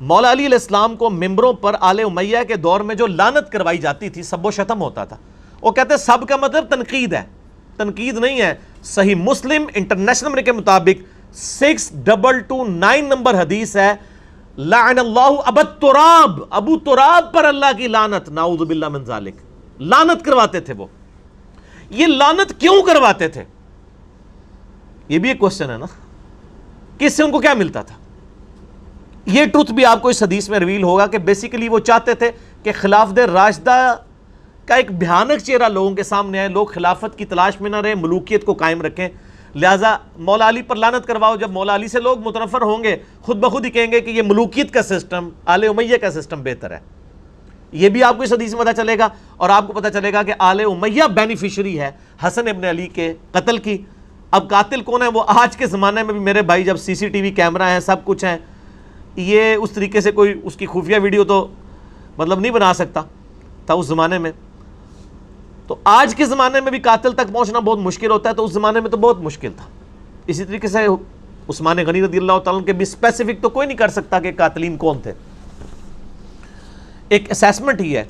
مولا علی علیہ السلام کو ممبروں پر آل امیہ کے دور میں جو لعنت کروائی جاتی تھی، سب و شتم ہوتا تھا، وہ کہتے ہیں سب کا مطلب تنقید ہے، تنقید نہیں ہے۔ صحیح مسلم انٹرنیشنل نمبر کے مطابق 6229 نمبر حدیث ہے، لعن اللہ ابا تراب، ابو تراب پر اللہ کی لعنت، نعوذ باللہ من ذالک، لعنت کرواتے تھے وہ۔ یہ لعنت کیوں کرواتے تھے؟ یہ بھی ایک کوسچن ہے نا، کس سے ان کو کیا ملتا تھا؟ یہ ٹروتھ بھی آپ کو اس حدیث میں ریویل ہوگا کہ بیسیکلی وہ چاہتے تھے کہ خلافت راشدہ کا ایک بھیانک چہرہ لوگوں کے سامنے آئے، لوگ خلافت کی تلاش میں نہ رہے، ملوکیت کو قائم رکھیں، لہٰذا مولا علی پر لعنت کرواؤ۔ جب مولا علی سے لوگ متنفر ہوں گے، خود بخود ہی کہیں گے کہ یہ ملوکیت کا سسٹم، آل امیہ کا سسٹم بہتر ہے۔ یہ بھی آپ کو اس حدیث میں پتہ چلے گا، اور آپ کو پتہ چلے گا کہ آل امیہ بینیفیشری ہے حسن ابن علی کے قتل کی۔ اب قاتل کون ہے؟ وہ آج کے زمانے میں بھی میرے بھائی جب CCTV کیمرہ ہیں، سب کچھ ہیں، یہ اس طریقے سے کوئی اس کی خفیہ ویڈیو تو مطلب نہیں بنا سکتا تھا اس زمانے میں، تو آج کے زمانے میں بھی قاتل تک پہنچنا بہت مشکل ہوتا ہے، تو اس زمانے میں تو بہت مشکل تھا۔ اسی طریقے سے عثمان غنی رضی اللہ تعالیٰ عنہ کے بھی اسپیسیفک تو کوئی نہیں کر سکتا کہ قاتلین کون تھے، ایک اسیسمنٹ ہی ہے۔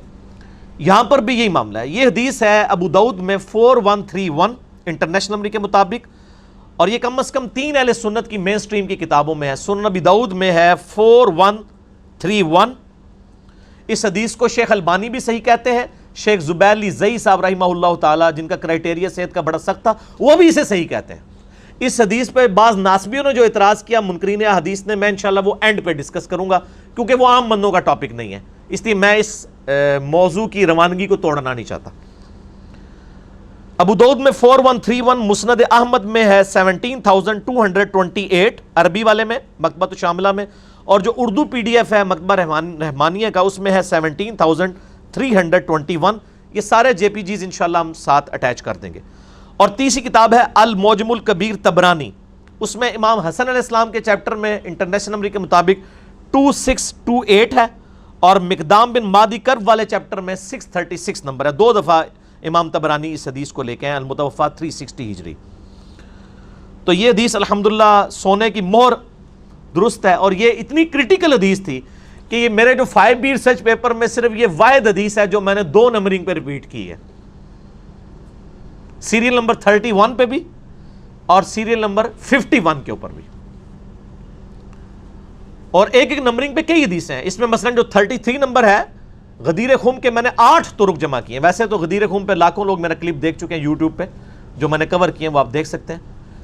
یہاں پر بھی یہی معاملہ ہے۔ یہ حدیث ہے ابو داؤد میں 4131 انٹرنیشنل نمبر کے مطابق، اور یہ کم از کم 3 اہل سنت کی مین سٹریم کی کتابوں میں ہے۔ سنن ابی داؤد میں ہے 4131۔ اس حدیث کو شیخ البانی بھی صحیح کہتے ہیں، شیخ زبیر علی زئی صاحب رحمہ اللہ تعالی، جن کا کرائٹیریا صحت کا بڑا سخت تھا، وہ بھی اسے صحیح کہتے ہیں۔ اس حدیث پہ بعض ناسبیوں نے جو اعتراض کیا منکرین حدیث نے، میں انشاءاللہ وہ اینڈ پہ ڈسکس کروں گا، کیونکہ وہ عام بندوں کا ٹاپک نہیں ہے، اس لیے میں اس موضوع کی روانگی کو توڑنا نہیں چاہتا۔ ابو داؤد میں 4131، مسند احمد میں ہے 17228 عربی والے میں، مکتبۃ شاملہ میں، اور جو اردو PDF ہے مکتبہ رحمانیہ کا، اس میں ہے 17321۔ یہ سارے JPGs انشاءاللہ ہم ساتھ اٹیچ کر دیں گے۔ اور تیسری کتاب ہے المعجم الکبیر طبرانی، اس میں امام حسن علیہ السلام کے چیپٹر میں انٹرنیشنل نمبر کے مطابق 2628 ہے اور مقدام بن مادی کرب والے چیپٹر میں 636 نمبر ہے. 2 دفعہ امام طبرانی اس حدیث کو لے کے ہیں, المتوفا 360 ہجری. تو یہ حدیث الحمدللہ سونے کی مہر درست ہے, اور یہ اتنی کرٹیکل حدیث تھی کہ یہ میرے جو 5B ریسرچ پیپر میں صرف یہ واحد حدیث ہے جو میں نے 2 نمبرنگ پہ ریپیٹ کی ہے, سیریل نمبر 31 پہ بھی اور سیریل نمبر 51 کے اوپر بھی, اور ایک ایک نمبرنگ پہ کئی حدیثیں ہیں. اس میں مثلا جو 33 نمبر ہے غدیر خم کے میں نے 8 طرق جمع کیے ہیں. ویسے تو غدیر خم پہ لاکھوں لوگ میرا کلپ دیکھ چکے ہیں یوٹیوب پہ, جو میں نے کور کیے ہیں وہ آپ دیکھ سکتے ہیں.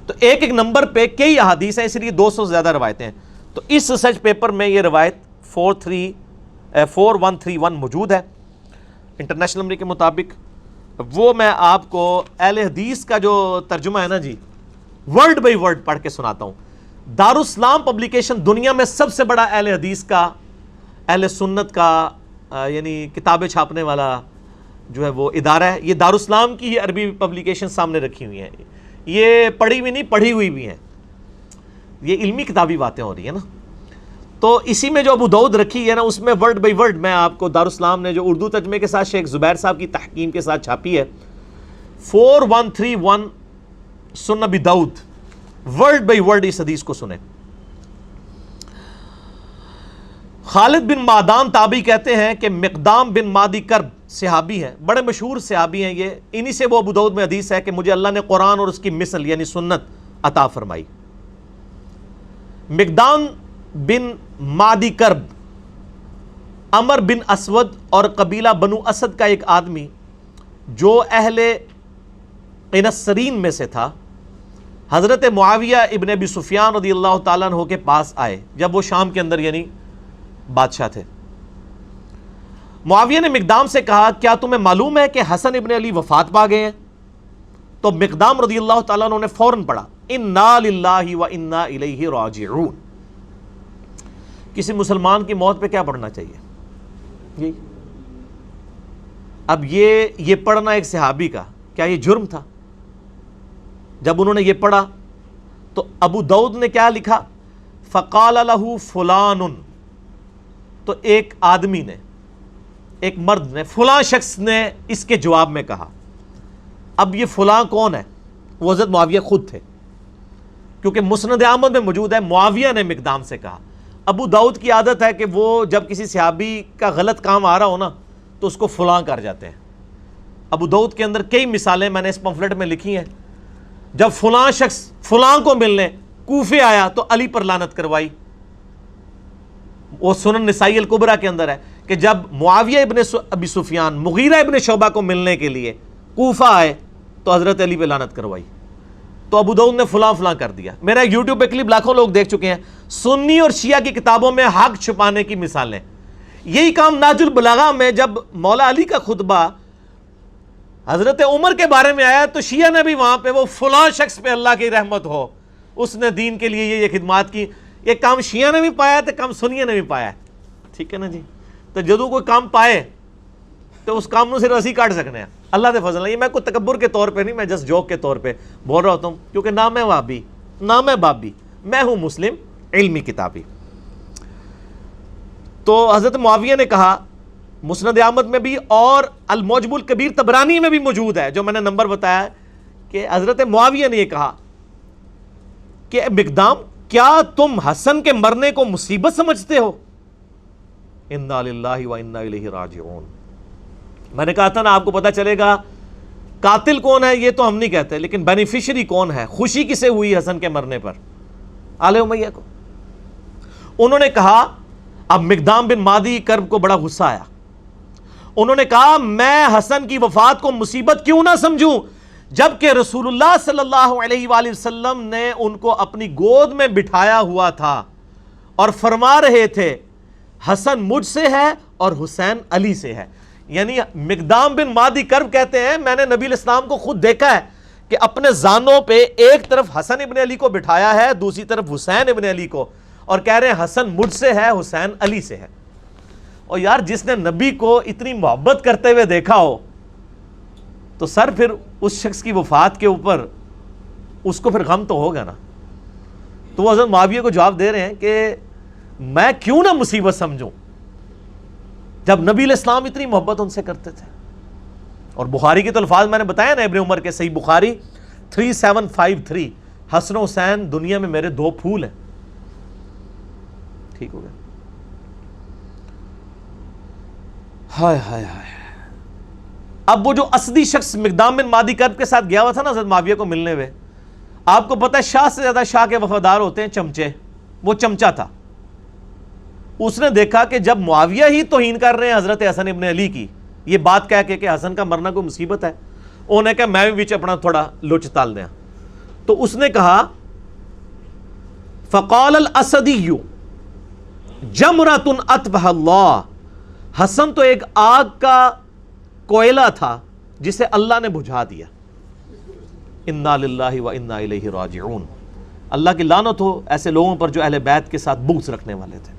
تو ایک ایک نمبر پہ کئی احادیث ہیں, اس لیے 200 سے زیادہ روایتیں ہیں. تو اس ریسرچ پیپر میں یہ روایت 4131 موجود ہے انٹرنیشنل نمبر کے مطابق. وہ میں آپ کو اہل حدیث کا جو ترجمہ ہے نا جی, ورڈ بائی ورڈ پڑھ کے سناتا ہوں. دارالاسلام پبلیکیشن دنیا میں سب سے بڑا اہل حدیث کا, اہل سنت کا یعنی کتابیں چھاپنے والا جو ہے وہ ادارہ ہے. یہ دارالاسلام کی عربی پبلیکیشن سامنے رکھی ہوئی ہیں, یہ پڑھی ہوئی نہیں پڑھی ہوئی بھی ہیں, یہ علمی کتابی باتیں ہو رہی ہیں نا. تو اسی میں جو ابو داؤد رکھی ہے نا, اس میں ورڈ بائی ورڈ میں آپ کو دارالاسلام نے جو اردو ترجمے کے ساتھ شیخ زبیر صاحب کی تحقیم کے ساتھ چھاپی ہے, 4131 سنن ابی داؤد, ورڈ بائی ورڈ اس حدیث کو سنیں. خالد بن معدان تابعی کہتے ہیں کہ مقدام بن مادی کرب صحابی ہیں, بڑے مشہور صحابی ہیں یہ. انہی سے وہ ابو داؤد میں حدیث ہے کہ مجھے اللہ نے قرآن اور اس کی مثل یعنی سنت عطا فرمائی. مقدام بن مادی کرب عمر بن اسود اور قبیلہ بنو اسد کا ایک آدمی جو اہل قنسرین میں سے تھا, حضرت معاویہ ابن ابی سفیان رضی اللہ تعالیٰ عنہ کے پاس آئے جب وہ شام کے اندر یعنی بادشاہ تھے. معاویہ نے مقدام سے کہا کیا تمہیں معلوم ہے کہ حسن ابن علی وفات پا گئے ہیں؟ تو مقدام رضی اللہ تعالیٰ عنہ نے فوراً پڑھا انا للہ و انا الیہ راجعون. کسی مسلمان کی موت پہ کیا پڑھنا چاہیے؟ اب یہ پڑھنا ایک صحابی کا کیا یہ جرم تھا؟ جب انہوں نے یہ پڑھا تو ابو داؤد نے کیا لکھا, فقال لہ فلان, تو ایک آدمی نے, ایک مرد نے, فلاں شخص نے اس کے جواب میں کہا. اب یہ فلاں کون ہے؟ وہ حضرت معاویہ خود تھے, کیونکہ مسند احمد میں موجود ہے معاویہ نے مقدام سے کہا. ابو داؤد کی عادت ہے کہ وہ جب کسی صحابی کا غلط کام آ رہا ہو نا تو اس کو فلاں کر جاتے ہیں. ابو داؤد کے اندر کئی مثالیں میں نے اس پمفلٹ میں لکھی ہیں. جب فلاں شخص فلاں کو ملنے کوفے آیا تو علی پر لعنت کروائی. وہ سنن نسائی الکبریٰ کے اندر ہے کہ جب معاویہ ابن ابی سفیان مغیرہ ابن شعبہ کو ملنے کے لیے کوفہ آئے تو حضرت علی پہ لعنت کروائی. تو ابو داؤد نے فلاں فلاں کر دیا. میرا یوٹیوب پہ کلپ لاکھوں لوگ دیکھ چکے ہیں. سنی اور شیعہ کی کتابوں میں حق چھپانے کی مثالیں. یہی کام ناج البلاغہ میں جب مولا علی کا خطبہ حضرت عمر کے بارے میں آیا تو شیعہ نے بھی وہاں پہ وہ فلاں شخص پہ اللہ کی رحمت ہو, اس نے دین کے لیے یہ خدمات کی. یہ کام شیعہ نے بھی پایا ہے تو کام سنیہ نے بھی پایا ہے. ٹھیک ہے نا جی. تو جدو کوئی کام پائے تو اس کام سے رسی کاٹ سکنے ہیں. اللہ دے فضل. یہ میں کوئی تکبر کے طور پہ نہیں, میں جسٹ جوک کے طور پہ بول رہا ہوتا ہوں, کیونکہ نہ میں وہابی نہ میں بابی, میں ہوں مسلم علمی کتابی. تو حضرت معاویہ نے کہا, مسند احمد میں بھی اور المعجم الکبیر طبرانی میں بھی موجود ہے جو میں نے نمبر بتایا, کہ حضرت معاویہ نے یہ کہا کہ مقدام کیا تم حسن کے مرنے کو مصیبت سمجھتے ہو؟ انا للہ و انا الیہ راجعون. میں نے کہا تھا نا آپ کو پتا چلے گا قاتل کون ہے یہ تو ہم نہیں کہتے, لیکن بینیفیشری کون ہے, خوشی کسے ہوئی حسن کے مرنے پر؟ آل امیہ کو. انہوں نے کہا, اب مقدام بن مادی کرب کو بڑا غصہ آیا. انہوں نے کہا میں حسن کی وفات کو مصیبت کیوں نہ سمجھوں جبکہ رسول اللہ صلی اللہ علیہ وآلہ وسلم نے ان کو اپنی گود میں بٹھایا ہوا تھا اور فرما رہے تھے حسن مجھ سے ہے اور حسین علی سے ہے. یعنی مقدام بن مادی کرب کہتے ہیں میں نے نبی الاسلام کو خود دیکھا ہے کہ اپنے زانوں پہ ایک طرف حسن ابن علی کو بٹھایا ہے, دوسری طرف حسین ابن علی کو, اور کہہ رہے ہیں حسن مجھ سے ہے حسین علی سے ہے. اور یار جس نے نبی کو اتنی محبت کرتے ہوئے دیکھا ہو تو سر پھر اس شخص کی وفات کے اوپر اس کو پھر غم تو ہوگا نا. تو وہ حضرت معاویہ کو جواب دے رہے ہیں کہ میں کیوں نہ مصیبت سمجھوں جب نبی علیہ السلام اتنی محبت ان سے کرتے تھے. اور بخاری کے تو الفاظ میں نے بتایا نا ابن عمر کے, صحیح بخاری 3753, حسن و حسین دنیا میں میرے 2 پھول ہیں. ٹھیک ہو گیا. ہائے ہائے ہائے. اب وہ جو اسدی شخص مقدام بن مادی کرب کے ساتھ گیا ہوا تھا نا حضرت معاویہ کو ملنے ہوئے, آپ کو پتہ ہے شاہ سے زیادہ شاہ کے وفادار ہوتے ہیں چمچے. وہ چمچا تھا. اس نے دیکھا کہ جب معاویہ ہی توہین کر رہے ہیں حضرت حسن ابن علی کی, یہ بات کہہ کے کہ حسن کا مرنا کوئی مصیبت ہے, انہوں نے کہا میں بھی بیچ اپنا تھوڑا لچ تال دیا. تو اس نے کہا فقال الاسدی جمرۃ اطفأ اللہ, حسن تو ایک آگ کا کوئلہ تھا جسے اللہ نے بجھا دیا. انا للہ و انا الیہ راجعون. اللہ کی لعنت ہو ایسے لوگوں پر جو اہل بیت کے ساتھ بغض رکھنے والے تھے.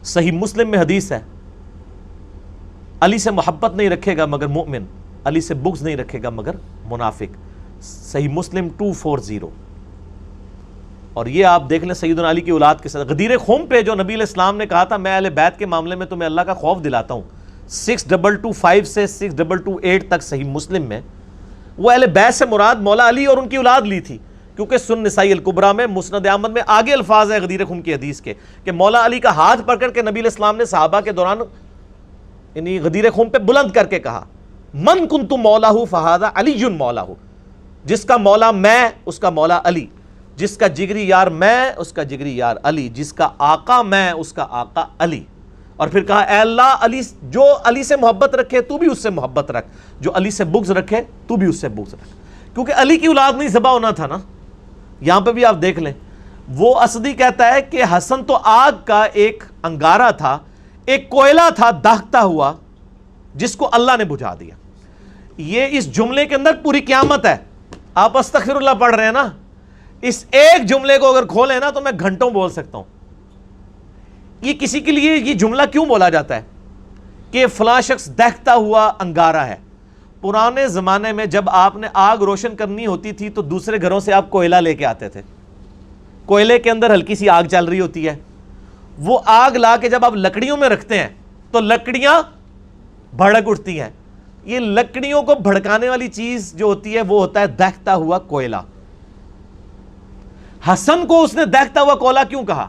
صحیح مسلم میں حدیث ہے, علی سے محبت نہیں رکھے گا مگر مومن, علی سے بغض نہیں رکھے گا مگر منافق. صحیح مسلم 240. اور یہ آپ دیکھ لیں سیدنا علی کی اولاد کے ساتھ غدیر خم پہ جو نبی علیہ السلام نے کہا تھا میں اہل بیت کے معاملے میں تمہیں اللہ کا خوف دلاتا ہوں, 6225 سے 6228 تک صحیح مسلم میں, وہ اہل بیت سے مراد مولا علی اور ان کی اولاد لی تھی. کیونکہ سن نسائی الکبریٰ میں مسند احمد میں آگے الفاظ ہے غدیر خم کی حدیث کے کہ مولا علی کا ہاتھ پکڑ کے نبی علیہ السلام نے صحابہ کے دوران یعنی غدیر خم پہ بلند کر کے کہا من کنت مولا فہذا علی مولا, جس کا مولا میں اس کا مولا علی, جس کا جگری یار میں اس کا جگری یار علی, جس کا آقا میں اس کا آقا علی. اور پھر کہا اے اللہ علی جو علی سے محبت رکھے تو بھی اس سے محبت رکھ, جو علی سے بغض رکھے تو بھی اس سے بغض رکھ. کیونکہ علی کی اولاد نہیں ذبح ہونا تھا نا. یہاں پہ بھی آپ دیکھ لیں, وہ اسدی کہتا ہے کہ حسن تو آگ کا ایک انگارہ تھا, ایک کوئلہ تھا داغتا ہوا جس کو اللہ نے بجھا دیا. یہ اس جملے کے اندر پوری قیامت ہے. آپ استغفر اللہ پڑھ رہے ہیں نا, اس ایک جملے کو اگر کھولیں نا تو میں گھنٹوں بول سکتا ہوں. یہ کسی کے لیے یہ جملہ کیوں بولا جاتا ہے کہ فلاں شخص دہتا ہوا انگارہ ہے. پرانے زمانے میں جب آپ نے آگ روشن کرنی ہوتی تھی تو دوسرے گھروں سے آپ کوئلہ لے کے آتے تھے. کوئلے کے اندر ہلکی سی آگ چل رہی ہوتی ہے, وہ آگ لا کے جب آپ لکڑیوں میں رکھتے ہیں تو لکڑیاں بھڑک اٹھتی ہیں. یہ لکڑیوں کو بھڑکانے والی چیز جو ہوتی ہے وہ ہوتا ہے دہتا ہوا کوئلہ. حسن کو اس نے دہتا ہوا کوئلہ کیوں کہا؟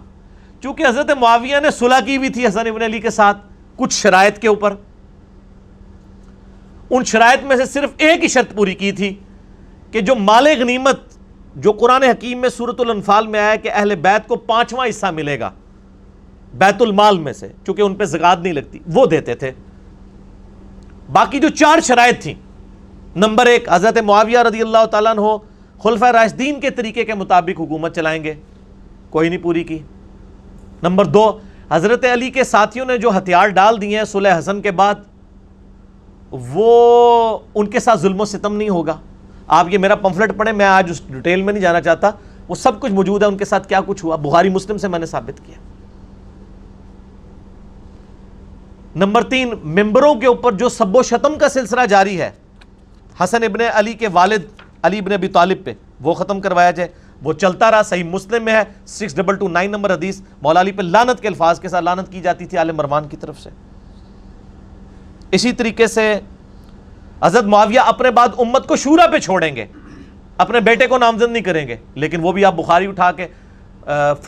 چونکہ حضرت معاویہ نے صلح کی بھی تھی حسن ابن علی کے ساتھ کچھ شرائط کے اوپر. ان شرائط میں سے صرف ایک ہی شرط پوری کی تھی کہ جو مال غنیمت جو قرآن حکیم میں سورۃ الانفال میں آیا کہ اہل بیت کو 5واں حصہ ملے گا بیت المال میں سے, چونکہ ان پہ زکوٰۃ نہیں لگتی, وہ دیتے تھے. باقی جو 4 شرائط تھیں, نمبر 1 حضرت معاویہ رضی اللہ تعالیٰ عنہ خلفائے راشدین کے طریقے کے مطابق حکومت چلائیں گے, کوئی نہیں پوری کی. نمبر 2 حضرت علی کے ساتھیوں نے جو ہتھیار ڈال دیے ہیں صلح حسن کے بعد, وہ ان کے ساتھ ظلم و ستم نہیں ہوگا. آپ یہ میرا پمفلٹ پڑھیں, میں آج اس ڈیٹیل میں نہیں جانا چاہتا, وہ سب کچھ موجود ہے ان کے ساتھ کیا کچھ ہوا, بخاری مسلم سے میں نے ثابت کیا. نمبر 3 ممبروں کے اوپر جو سب و شتم کا سلسلہ جاری ہے حسن ابن علی کے والد علی ابن ابی طالب پہ, وہ ختم کروایا جائے. وہ چلتا رہا, صحیح مسلم میں ہے 6229 نمبر حدیث, مولا علی پہ لعنت کے الفاظ کے ساتھ لعنت کی جاتی تھی آل مروان کی طرف سے. اسی طریقے سے حضرت معاویہ اپنے بعد امت کو شورا پہ چھوڑیں گے, اپنے بیٹے کو نامزد نہیں کریں گے. لیکن وہ بھی آپ بخاری اٹھا کے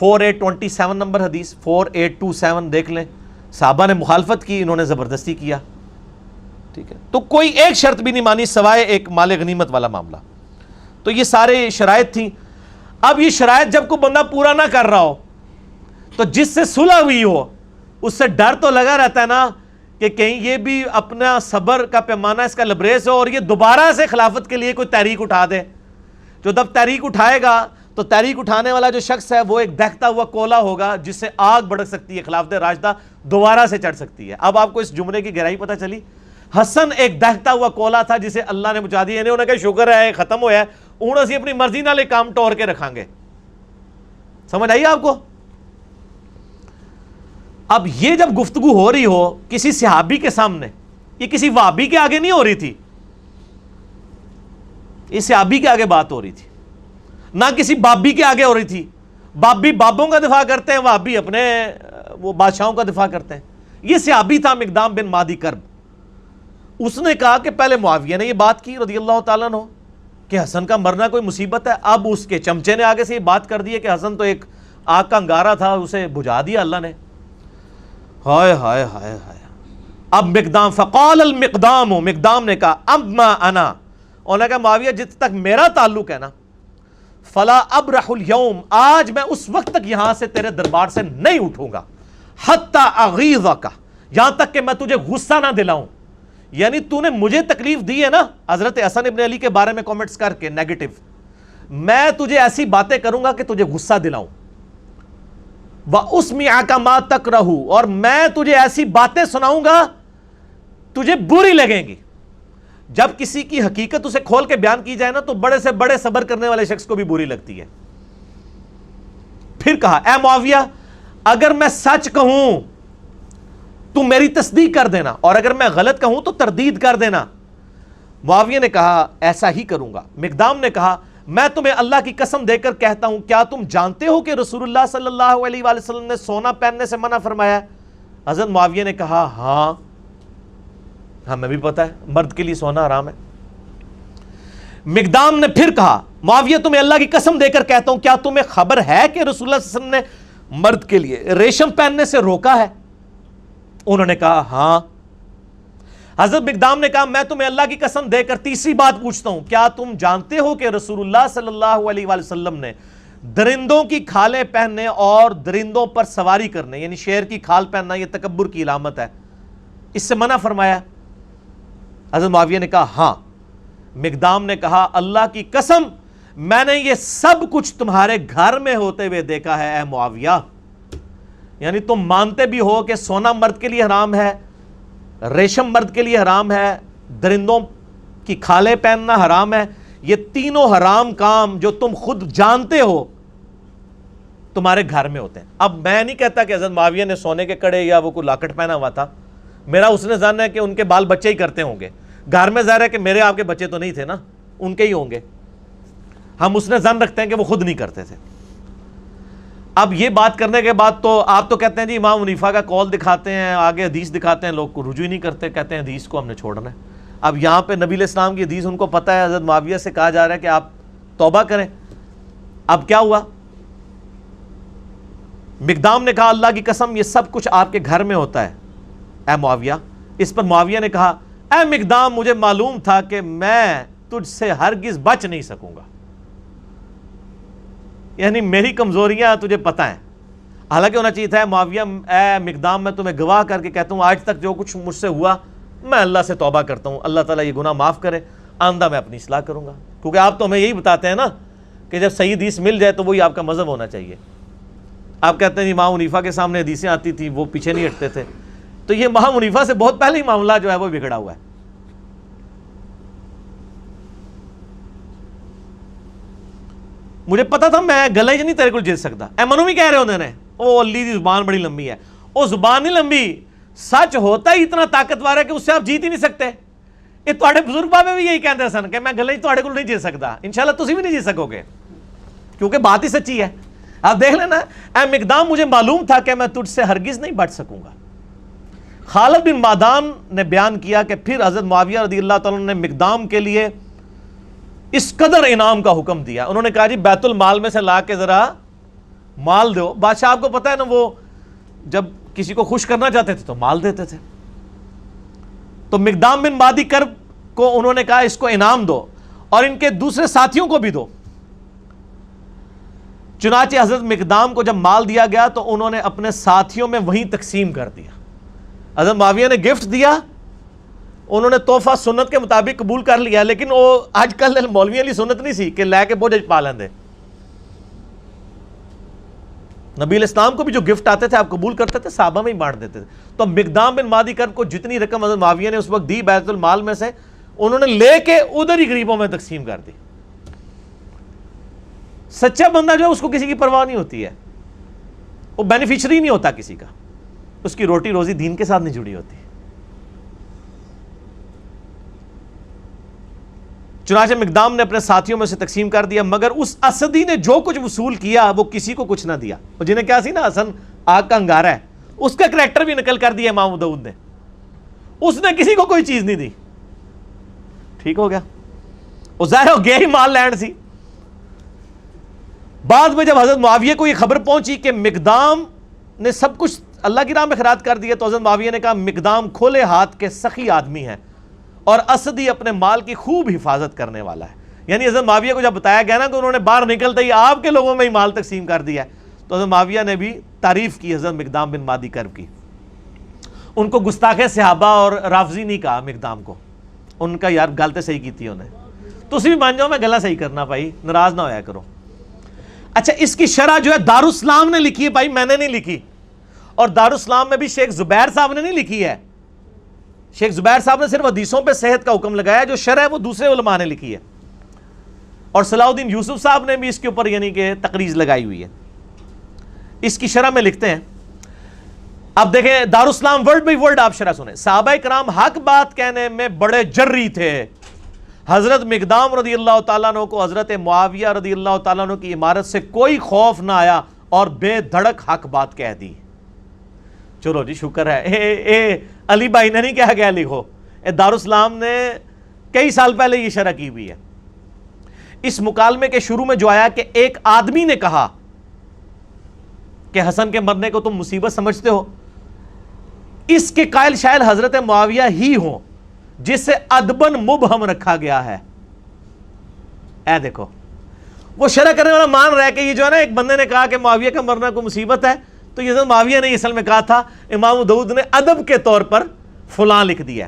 4827 نمبر حدیث 4827 دیکھ لیں, صحابہ نے مخالفت کی, انہوں نے زبردستی کیا. ٹھیک ہے, تو کوئی ایک شرط بھی نہیں مانی سوائے ایک مال غنیمت والا معاملہ. تو یہ سارے شرائط تھیں. اب یہ شرائط جب کوئی بندہ پورا نہ کر رہا ہو تو جس سے صلح ہوئی ہو اس سے ڈر تو لگا رہتا ہے نا کہ کہیں یہ بھی اپنا صبر کا پیمانہ اس کا لبریز ہو اور یہ دوبارہ سے خلافت کے لیے کوئی تحریک اٹھا دے. جو جب تحریک اٹھائے گا تو تحریک اٹھانے والا جو شخص ہے وہ ایک دہتا ہوا کولا ہوگا جس سے آگ بھڑک سکتی ہے, خلافت راشدہ دوبارہ سے چڑھ سکتی ہے. اب آپ کو اس جملے کی گہرائی پتہ چلی. حسن ایک دہتا ہوا کولا تھا جسے اللہ نے بجھا دیا. انہوں نے کہا شکر ہے ختم ہوا ہے, انہوں سے اپنی مرضی نہ لے کام ٹور کے رکھیں گے. سمجھ آئیے آپ کو؟ اب یہ جب گفتگو ہو رہی ہو کسی صحابی کے سامنے, یہ کسی وہابی کے آگے نہیں ہو رہی تھی, یہ صحابی کے آگے بات ہو رہی تھی, نہ کسی بابی کے آگے ہو رہی تھی. بابی بابوں کا دفاع کرتے ہیں، وہابی اپنے وہ بادشاہوں کا دفاع کرتے ہیں۔ یہ صحابی تھا مقدام بن مادی کرب، اس نے کہا کہ پہلے معاویہ نے یہ بات کی رضی اللہ تعالیٰ عنہ کہ حسن کا مرنا کوئی مصیبت ہے، اب اس کے چمچے نے آگے سے یہ بات کر دی ہے کہ حسن تو ایک آگ کا انگارہ تھا، اسے بجھا دیا اللہ نے۔ ہائے ہائے ہائے ہائے۔ اب مقدام فقال المقدام، مقدام نے کہا اما انا، انہوں نے کہا معاویہ جت تک میرا تعلق ہے نا، فلا ابرح اليوم، آج میں اس وقت تک یہاں سے تیرے دربار سے نہیں اٹھوں گا، حتی اغیظک، یہاں تک کہ میں تجھے غصہ نہ دلاؤں۔ یعنی تو نے مجھے تکلیف دی ہے نا حضرت حسن ابن علی کے بارے میں کامنٹس کر کے نیگیٹو، میں تجھے ایسی باتیں کروں گا کہ تجھے غصہ دلاؤں۔ وَأُسْمِعَكَ مَا تَكْرَهُ، اور میں تجھے ایسی باتیں سناؤں گا تجھے بری لگیں گی۔ جب کسی کی حقیقت اسے کھول کے بیان کی جائے نا تو بڑے سے بڑے صبر کرنے والے شخص کو بھی بری لگتی ہے۔ پھر کہا اے معاویہ اگر میں سچ کہوں تو میری تصدیق کر دینا، اور اگر میں غلط کہوں تو تردید کر دینا۔ معاویہ نے کہا ایسا ہی کروں گا۔ مقدام نے کہا میں تمہیں اللہ کی قسم دے کر کہتا ہوں، کیا تم جانتے ہو کہ رسول اللہ صلی اللہ علیہ وآلہ وسلم نے سونا پہننے سے منع فرمایا ہے؟ حضرت معاویہ نے کہا ہاں ہمیں بھی پتا ہے مرد کے لیے سونا حرام ہے۔ مقدام نے پھر کہا معاویہ تمہیں اللہ کی قسم دے کر کہتا ہوں، کیا تمہیں خبر ہے کہ رسول اللہ صلی اللہ علیہ وسلم نے مرد کے لیے ریشم پہننے سے روکا ہے؟ انہوں نے کہا ہاں۔ حضرت مقدام نے کہا میں تمہیں اللہ کی قسم دے کر تیسری بات پوچھتا ہوں، کیا تم جانتے ہو کہ رسول اللہ صلی اللہ علیہ وآلہ وسلم نے درندوں کی کھالیں پہننے اور درندوں پر سواری کرنے، یعنی شیر کی کھال پہننا یہ تکبر کی علامت ہے، اس سے منع فرمایا؟ حضرت معاویہ نے کہا ہاں۔ مقدام نے کہا اللہ کی قسم میں نے یہ سب کچھ تمہارے گھر میں ہوتے ہوئے دیکھا ہے اے معاویہ، یعنی تم مانتے بھی ہو کہ سونا مرد کے لیے حرام ہے، ریشم مرد کے لیے حرام ہے، درندوں کی کھالیں پہننا حرام ہے، یہ تینوں حرام کام جو تم خود جانتے ہو تمہارے گھر میں ہوتے ہیں۔ اب میں نہیں کہتا کہ حضرت معاویہ نے سونے کے کڑے یا وہ کوئی لاکٹ پہنا ہوا تھا، میرا اس نے ظن ہے کہ ان کے بال بچے ہی کرتے ہوں گے، گھر میں ظاہر ہے کہ میرے آپ کے بچے تو نہیں تھے نا، ان کے ہی ہوں گے، ہم اس نے ظن رکھتے ہیں کہ وہ خود نہیں کرتے تھے۔ اب یہ بات کرنے کے بعد تو آپ تو کہتے ہیں جی امام حنیفہ کا قول دکھاتے ہیں، آگے حدیث دکھاتے ہیں، لوگ کو رجوع ہی نہیں کرتے، کہتے ہیں حدیث کو ہم نے چھوڑنا ہے۔ اب یہاں پہ نبی علیہ السلام کی حدیث ان کو پتہ ہے، حضرت معاویہ سے کہا جا رہا ہے کہ آپ توبہ کریں۔ اب کیا ہوا؟ مقدام نے کہا اللہ کی قسم یہ سب کچھ آپ کے گھر میں ہوتا ہے اے معاویہ۔ اس پر معاویہ نے کہا اے مقدام مجھے معلوم تھا کہ میں تجھ سے ہرگز بچ نہیں سکوں گا، یعنی میری کمزوریاں تجھے پتہ ہیں۔ حالانکہ ہونا چاہیے تھا معاویہ اے مقدام میں تمہیں گواہ کر کے کہتا ہوں آج تک جو کچھ مجھ سے ہوا میں اللہ سے توبہ کرتا ہوں، اللہ تعالیٰ یہ گناہ معاف کرے، آئندہ میں اپنی اصلاح کروں گا۔ کیونکہ آپ تو ہمیں یہی بتاتے ہیں نا کہ جب صحیح حدیث مل جائے تو وہی آپ کا مذہب ہونا چاہیے۔ آپ کہتے ہیں امام حنیفہ کے سامنے حدیثیں آتی تھی وہ پیچھے نہیں ہٹتے تھے، تو یہ امام حنیفہ سے بہت پہلے ہی معاملہ جو ہے وہ بگڑا ہوا ہے۔ مجھے پتا تھا میں گلے نہیں تیرے کو جیت سکتا، اے منو بھی کہہ رہے ہوندے نے او علی دی زبان بڑی لمبی ہے، او زبان نہیں لمبی، سچ ہوتا ہی اتنا طاقتور ہے کہ اس سے آپ جیت ہی نہیں سکتے۔ یہ تواڈے بزرگ بابے بھی یہی کہندے سن کہ میں گلے تواڈے کو نہیں جیت سکتا، انشاءاللہ تسی بھی نہیں جیت سکو گے کیونکہ بات ہی سچی ہے۔ آپ دیکھ لینا اے مقدام مجھے معلوم تھا کہ میں تجھ سے ہرگز نہیں بچ سکوں گا۔ خالد بن معدان نے بیان کیا کہ پھر حضرت معاویہ رضی اللہ تعالیٰ نے مقدام کے لیے اس قدر انعام کا حکم دیا، انہوں نے کہا جی بیت المال میں سے لا کے ذرا مال دو۔ بادشاہ آپ کو پتہ ہے نا وہ جب کسی کو خوش کرنا چاہتے تھے تو مال دیتے تھے، تو مقدام بن مادی کرب کو انہوں نے کہا اس کو انعام دو اور ان کے دوسرے ساتھیوں کو بھی دو۔ چنانچہ حضرت مقدام کو جب مال دیا گیا تو انہوں نے اپنے ساتھیوں میں وہیں تقسیم کر دیا۔ حضرت معاویہ نے گفٹ دیا، انہوں نے تحفہ سنت کے مطابق قبول کر لیا، لیکن وہ آج کل مولوی علی سنت نہیں سی کہ لے کے بوجھ پا لیندے۔ نبی علیہ السلام کو بھی جو گفٹ آتے تھے آپ قبول کرتے تھے، صحابہ میں ہی بانٹ دیتے تھے۔ تو مقدام بن مادی کرب کو جتنی رقم حضرت معاویہ نے اس وقت دی بیت المال میں سے، انہوں نے لے کے ادھر ہی غریبوں میں تقسیم کر دی۔ سچا بندہ جو ہے اس کو کسی کی پرواہ نہیں ہوتی ہے، وہ بینیفیشری نہیں ہوتا کسی کا، اس کی روٹی روزی دین کے ساتھ نہیں جڑی ہوتی۔ چنانچہ مقدام نے اپنے ساتھیوں میں سے تقسیم کر دیا، مگر اس اسدی نے جو کچھ وصول کیا وہ کسی کو کچھ نہ دیا. اور جنہیں کیا سی نا حسن آگ کا انگارہ ہے، اس کا کریکٹر بھی نقل کر دیا امام ابو داؤد نے. اس نے کسی کو کوئی چیز نہیں دی. ٹھیک ہو گیا، وہ ظاہر ہو گیا ہی مال لینڈ سی. بعد میں جب حضرت معاویہ کو یہ خبر پہنچی کہ مقدام نے سب کچھ اللہ کی راہ میں خیرات کر دیا، تو حضرت معاویہ نے کہا مقدام کھلے ہاتھ کے سخی آدمی ہے اور اسدی اپنے مال کی خوب حفاظت کرنے والا ہے. یعنی حضرت معاویہ کو جب بتایا گیا نا کہ انہوں نے باہر نکلتے ہی آپ کے لوگوں میں ہی مال تقسیم کر دیا ہے، تو حضرت معاویہ نے بھی تعریف کی حضرت مقدام بن مادی کرب کی. ان کو گستاخ صحابہ اور رافضی نہیں کہا مقدام کو. ان کا یار گل تو صحیح کی تھی انہیں. تو اسی بھی مان جاؤ میں گلا صحیح کرنا بھائی، ناراض نہ ہویا کرو. اچھا اس کی شرح جو ہے دارالاسلام نے لکھی ہے بھائی، میں نے نہیں لکھی. اور دارالاسلام میں بھی شیخ زبیر صاحب نے نہیں لکھی ہے. شیخ زبیر صاحب نے صرف حدیثوں پہ صحت کا حکم لگایا، جو شرح ہے وہ دوسرے علماء نے لکھی ہے. اور صلاح الدین یوسف صاحب نے بھی اس کے اوپر یعنی کہ تقریض لگائی ہوئی ہے. اس کی شرح میں لکھتے ہیں، اب دیکھیں دارالاسلام ورڈ بائی ورڈ آپ شرح سنیں. صحابہ کرام حق بات کہنے میں بڑے جری تھے. حضرت مقدام رضی اللہ تعالیٰ عنہ کو حضرت معاویہ رضی اللہ تعالیٰ عنہ کی عمارت سے کوئی خوف نہ آیا اور بے دھڑک حق بات کہہ دی. چلو جی شکر ہے. اے علی بھائی نے نہیں کہا گیا لکھو، دارالاسلام نے کئی سال پہلے یہ شرح کی ہوئی ہے. اس مکالمے کے شروع میں جو آیا کہ ایک آدمی نے کہا کہ حسن کے مرنے کو تم مصیبت سمجھتے ہو، اس کے قائل شاید حضرت معاویہ ہی ہوں جسے ادبن مبہم رکھا گیا ہے. اے دیکھو وہ شرح کرنے والا مان رہا ہے کہ یہ جو ہے نا ایک بندے نے کہا کہ معاویہ کا مرنا کو مصیبت ہے، تو یہ حضرت معاویہ نے اصل میں کہا تھا، امام ابو داؤد نے ادب کے طور پر فلاں لکھ دیا.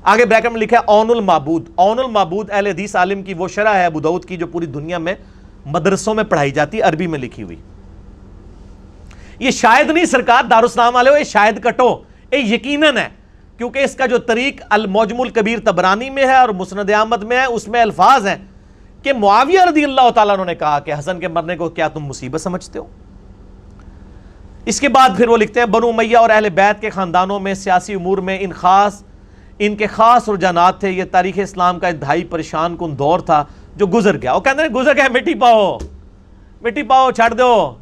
آگے بریکٹ میں لکھا ہے اون المعبود. اون المعبود اہل حدیث عالم کی وہ شرح ہے ابو داؤد کی جو پوری دنیا میں مدرسوں میں پڑھائی جاتی، عربی میں لکھی ہوئی. یہ شاید نہیں سرکار دارالاسلام والے ہو، یہ شاید کٹو، یہ یقیناً ہے، کیونکہ اس کا جو طریق المعجم الکبیر طبرانی میں ہے اور مسند احمد میں ہے، اس میں الفاظ ہیں کہ معاویہ رضی اللہ تعالیٰ عنہ نے کہا کہ حسن کے مرنے کو کیا تم مصیبت سمجھتے ہو. اس کے بعد پھر وہ لکھتے ہیں بنو امیہ اور اہل بیت کے خاندانوں میں سیاسی امور میں ان کے خاص رجحانات تھے. یہ تاریخ اسلام کا انتہائی پریشان کن دور تھا جو گزر گیا. وہ کہتے ہیں گزر گیا، مٹی پاؤ چھاڑ دو.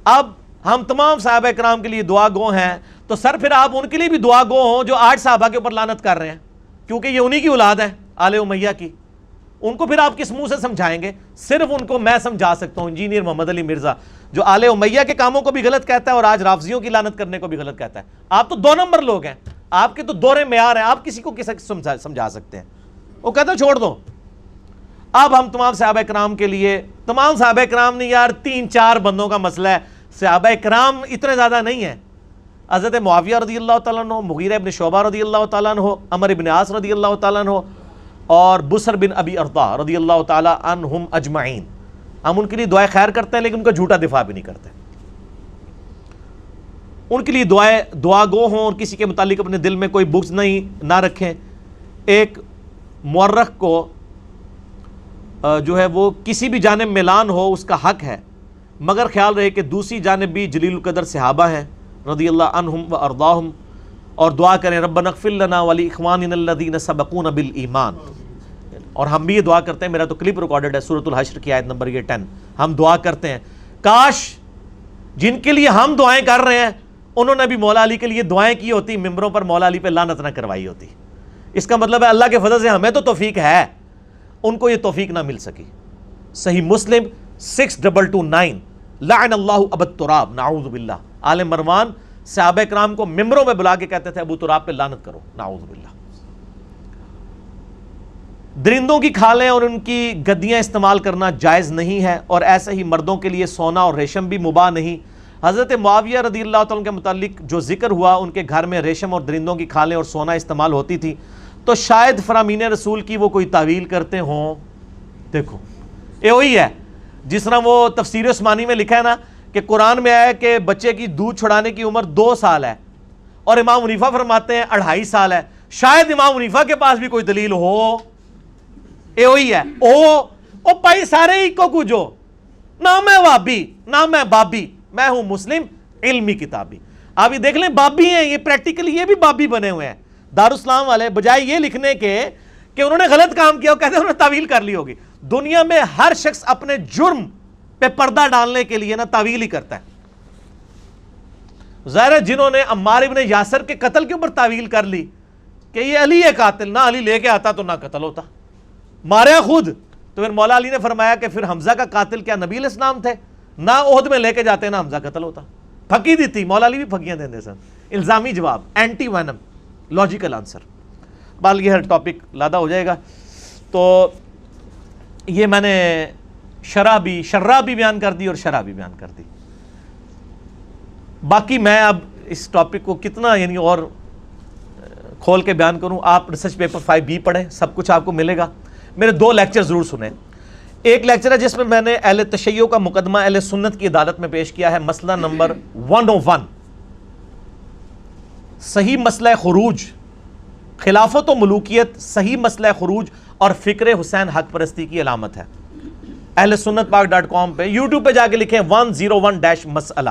اب ہم تمام صحابہ کرام کے لیے دعا گو ہیں، تو سر پھر آپ ان کے لیے بھی دعا گو ہوں جو آج صحابہ کے اوپر لعنت کر رہے ہیں، کیونکہ یہ انہی کی اولاد ہے آل امیہ کی. ان کو پھر آپ کس منہ سے سمجھائیں گے؟ صرف ان کو میں سمجھا سکتا ہوں، انجینئر محمد علی مرزا، جو آل امیہ کے کاموں کو بھی غلط کہتا ہے اور آج رافضیوں کی لعنت کرنے کو بھی غلط کہتا ہے. آپ تو 2 نمبر لوگ ہیں، آپ کے تو دورے معیار ہیں، آپ کسی کو سمجھا سکتے ہیں؟ وہ کہتا ہے چھوڑ دو. اب ہم تمام صحابہ کرام کے لیے، تمام صحابہ کرام نہیں یار، 3-4 بندوں کا مسئلہ ہے. صحابہ کرام اتنے زیادہ نہیں ہیں. حضرت معاویہ رضی اللہ تعالیٰ عنہ، مغیرہ ابن شعبہ رضی اللہ تعالیٰ عنہ، عمر ابن عاص رضی اللہ تعالیٰ عنہ، اور بسر بن ابی ارطا رضی اللہ تعالیٰ عنہم اجمعین. ہم ان کے لیے دعائیں خیر کرتے ہیں لیکن ان کا جھوٹا دفاع بھی نہیں کرتے. ان کے لیے دعا گو ہوں اور کسی کے متعلق اپنے دل میں کوئی بغض نہ رکھیں. ایک مورخ کو جو ہے وہ کسی بھی جانب میلان ہو اس کا حق ہے، مگر خیال رہے کہ دوسری جانب بھی جلیل القدر صحابہ ہیں رضی اللہ عنہم و ارضاہم، اور دعا کریں ربنا اغفر لنا ولاخواننا الذین سبقونا بالایمان. اور ہم بھی یہ دعا کرتے ہیں، میرا تو کلپ ریکارڈڈ ہے سورۃ الحشر کی آیت نمبر 10. ہم دعا کرتے ہیں کاش جن کے لیے ہم دعائیں کر رہے ہیں انہوں نے بھی مولا علی کے لیے دعائیں کی ہوتی، ممبروں پر مولا علی پہ لعنت نہ کروائی ہوتی. اس کا مطلب ہے اللہ کے فضل سے ہمیں تو توفیق ہے، ان کو یہ توفیق نہ مل سکی. صحیح مسلم 6229 لعن اللہ ابا التراب نعوذ باللہ. آل مروان صحابہ کرام کو ممبروں میں بلا کے کہتے تھے ابو تراب پہ لعنت کرو نعوذ باللہ. درندوں کی کھالیں اور ان کی گدیاں استعمال کرنا جائز نہیں ہے، اور ایسے ہی مردوں کے لیے سونا اور ریشم بھی مباح نہیں. حضرت معاویہ رضی اللہ تعالیٰ کے متعلق جو ذکر ہوا ان کے گھر میں ریشم اور درندوں کی کھالیں اور سونا استعمال ہوتی تھی، تو شاید فرامین رسول کی وہ کوئی تعویل کرتے ہوں. دیکھو یہ وہی ہے جس طرح وہ تفسیر عثمانی میں لکھا ہے نا کہ قرآن میں آیا کہ بچے کی دودھ چھڑانے کی عمر 2 سال ہے اور امام حنیفہ فرماتے ہیں 2.5 سال ہے. شاید امام حنیفہ کے پاس بھی کوئی دلیل ہو. یہ وہی ہے او پائی سارے ہی کو کچھو، نہ میں وابی نہ میں بابی، میں ہوں مسلم علمی کتابی. آپ یہ دیکھ لیں بابی ہیں، یہ پریکٹیکلی یہ بھی بابی بنے ہوئے ہیں. دارالاسلام والے بجائے یہ لکھنے کے کہ انہوں نے غلط کام کیا، وہ کہتے ہیں انہوں نے تعویل کر لی ہوگی. دنیا میں ہر شخص اپنے جرم پہ پردہ ڈالنے کے لیے نا تعویل ہی کرتا ہے. ظاہر ہے جنہوں نے عمار ابن یاسر کے قتل کے اوپر تعویل کر لی کہ یہ علی ہے قاتل، نہ علی لے کے آتا تو نہ قتل ہوتا، ماریا خود. تو پھر مولا علی نے فرمایا کہ پھر حمزہ کا قاتل کیا نبی علیہ السلام تھے؟ نہ عہد میں لے کے جاتے نہ حمزہ قتل ہوتا. پھکی دی تھی، مولا علی بھی پھکیاں دیندے سن. الزامی جواب، اینٹی وینم، لاجیکل آنسر. بال یہ ہر ٹاپک لادا ہو جائے گا. تو یہ میں نے شرح بھی بیان کر دی اور شرح بھی بیان کر دی. باقی میں اب اس ٹاپک کو کتنا یعنی اور کھول کے بیان کروں. آپ ریسرچ پیپر 5B پڑھیں، سب کچھ آپ کو ملے گا. میرے 2 لیکچر ضرور سنیں. ایک لیکچر ہے جس میں میں نے اہل تشیع کا مقدمہ اہل سنت کی عدالت میں پیش کیا ہے، مسئلہ نمبر 101، صحیح مسئلہ خروج، خلافت و ملوکیت صحیح مسئلہ خروج اور فکر حسین حق پرستی کی علامت ہے. اہل سنت پاک.com پہ یوٹیوب پہ جا کے لکھیں 101 مسئلہ،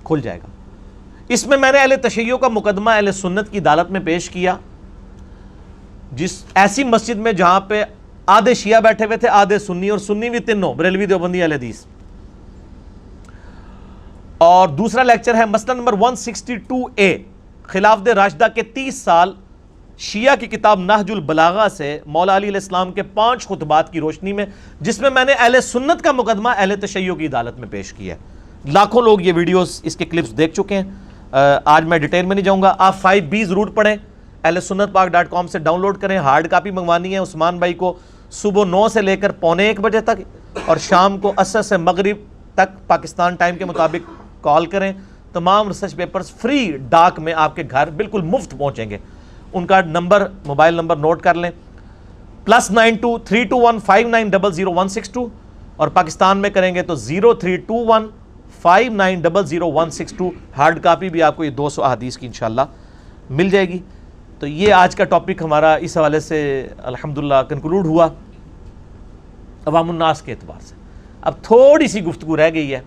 کھل جائے گا. اس میں نے اہل تشیع کا مقدمہ اہل سنت کی عدالت میں پیش کیا، جس ایسی مسجد میں جہاں پہ آدھے شیعہ بیٹھے ہوئے تھے، آدھے سنی، اور سنی بھی تینوں بریلوی دیوبندی اہل حدیث. اور دوسرا لیکچر ہے مسئلہ نمبر 162A، خلافت راشدہ کے 30 سال، شیعہ کی کتاب نہج البلاغہ سے مولا علی علیہ السلام کے 5 خطبات کی روشنی میں، جس میں میں نے اہل سنت کا مقدمہ اہل تشیع کی عدالت میں پیش کیا ہے. لاکھوں لوگ یہ ویڈیوز، اس کے کلپس دیکھ چکے ہیں. آج میں ڈیٹیل میں نہیں جاؤں گا. آپ 5B ضرور پڑھیں، اہل سنت پاک.com سے ڈاؤن لوڈ کریں. ہارڈ کاپی منگوانی ہے عثمان بھائی کو صبح 9 سے لے کر 12:45 بجے تک، اور شام کو عصر سے مغرب تک پاکستان ٹائم کے مطابق کال کریں. تمام ریسرچ پیپرز فری ڈاک میں آپ کے گھر بالکل مفت پہنچیں گے. ان کا نمبر، موبائل نمبر نوٹ کر لیں، +92 321 5900 162، اور پاکستان میں کریں گے تو 0321 5900 162. ہارڈ کاپی بھی آپ کو یہ 200 احادیث کی انشاءاللہ مل جائے گی. تو یہ آج کا ٹاپک ہمارا اس حوالے سے الحمدللہ کنکلوڈ ہوا عوام الناس کے اعتبار سے. اب تھوڑی سی گفتگو رہ گئی ہے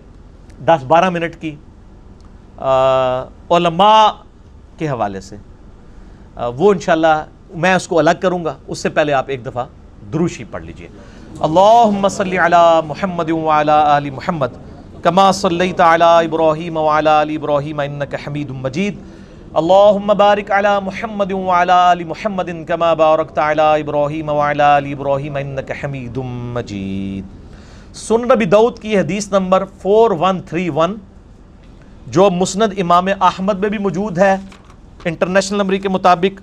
10-12 منٹ کی علماء کے حوالے سے. وہ انشاءاللہ میں اس کو الگ کروں گا. اس سے پہلے آپ ایک دفعہ درود شریف پڑھ لیجئے. اللہم صلی علی محمد وعلی آل محمد کما صلیت علی ابراہیم وعلی آل ابراہیم انک حمید مجید. اللہم بارک علی محمد وعلی آل محمد کما بارکت علی ابراہیم وعلی آل ابراہیم انک حمید مجید. سنن نبی داؤد کی حدیث نمبر 4131 جو مسند امام احمد میں بھی موجود ہے، انٹرنیشنل نمبر کے مطابق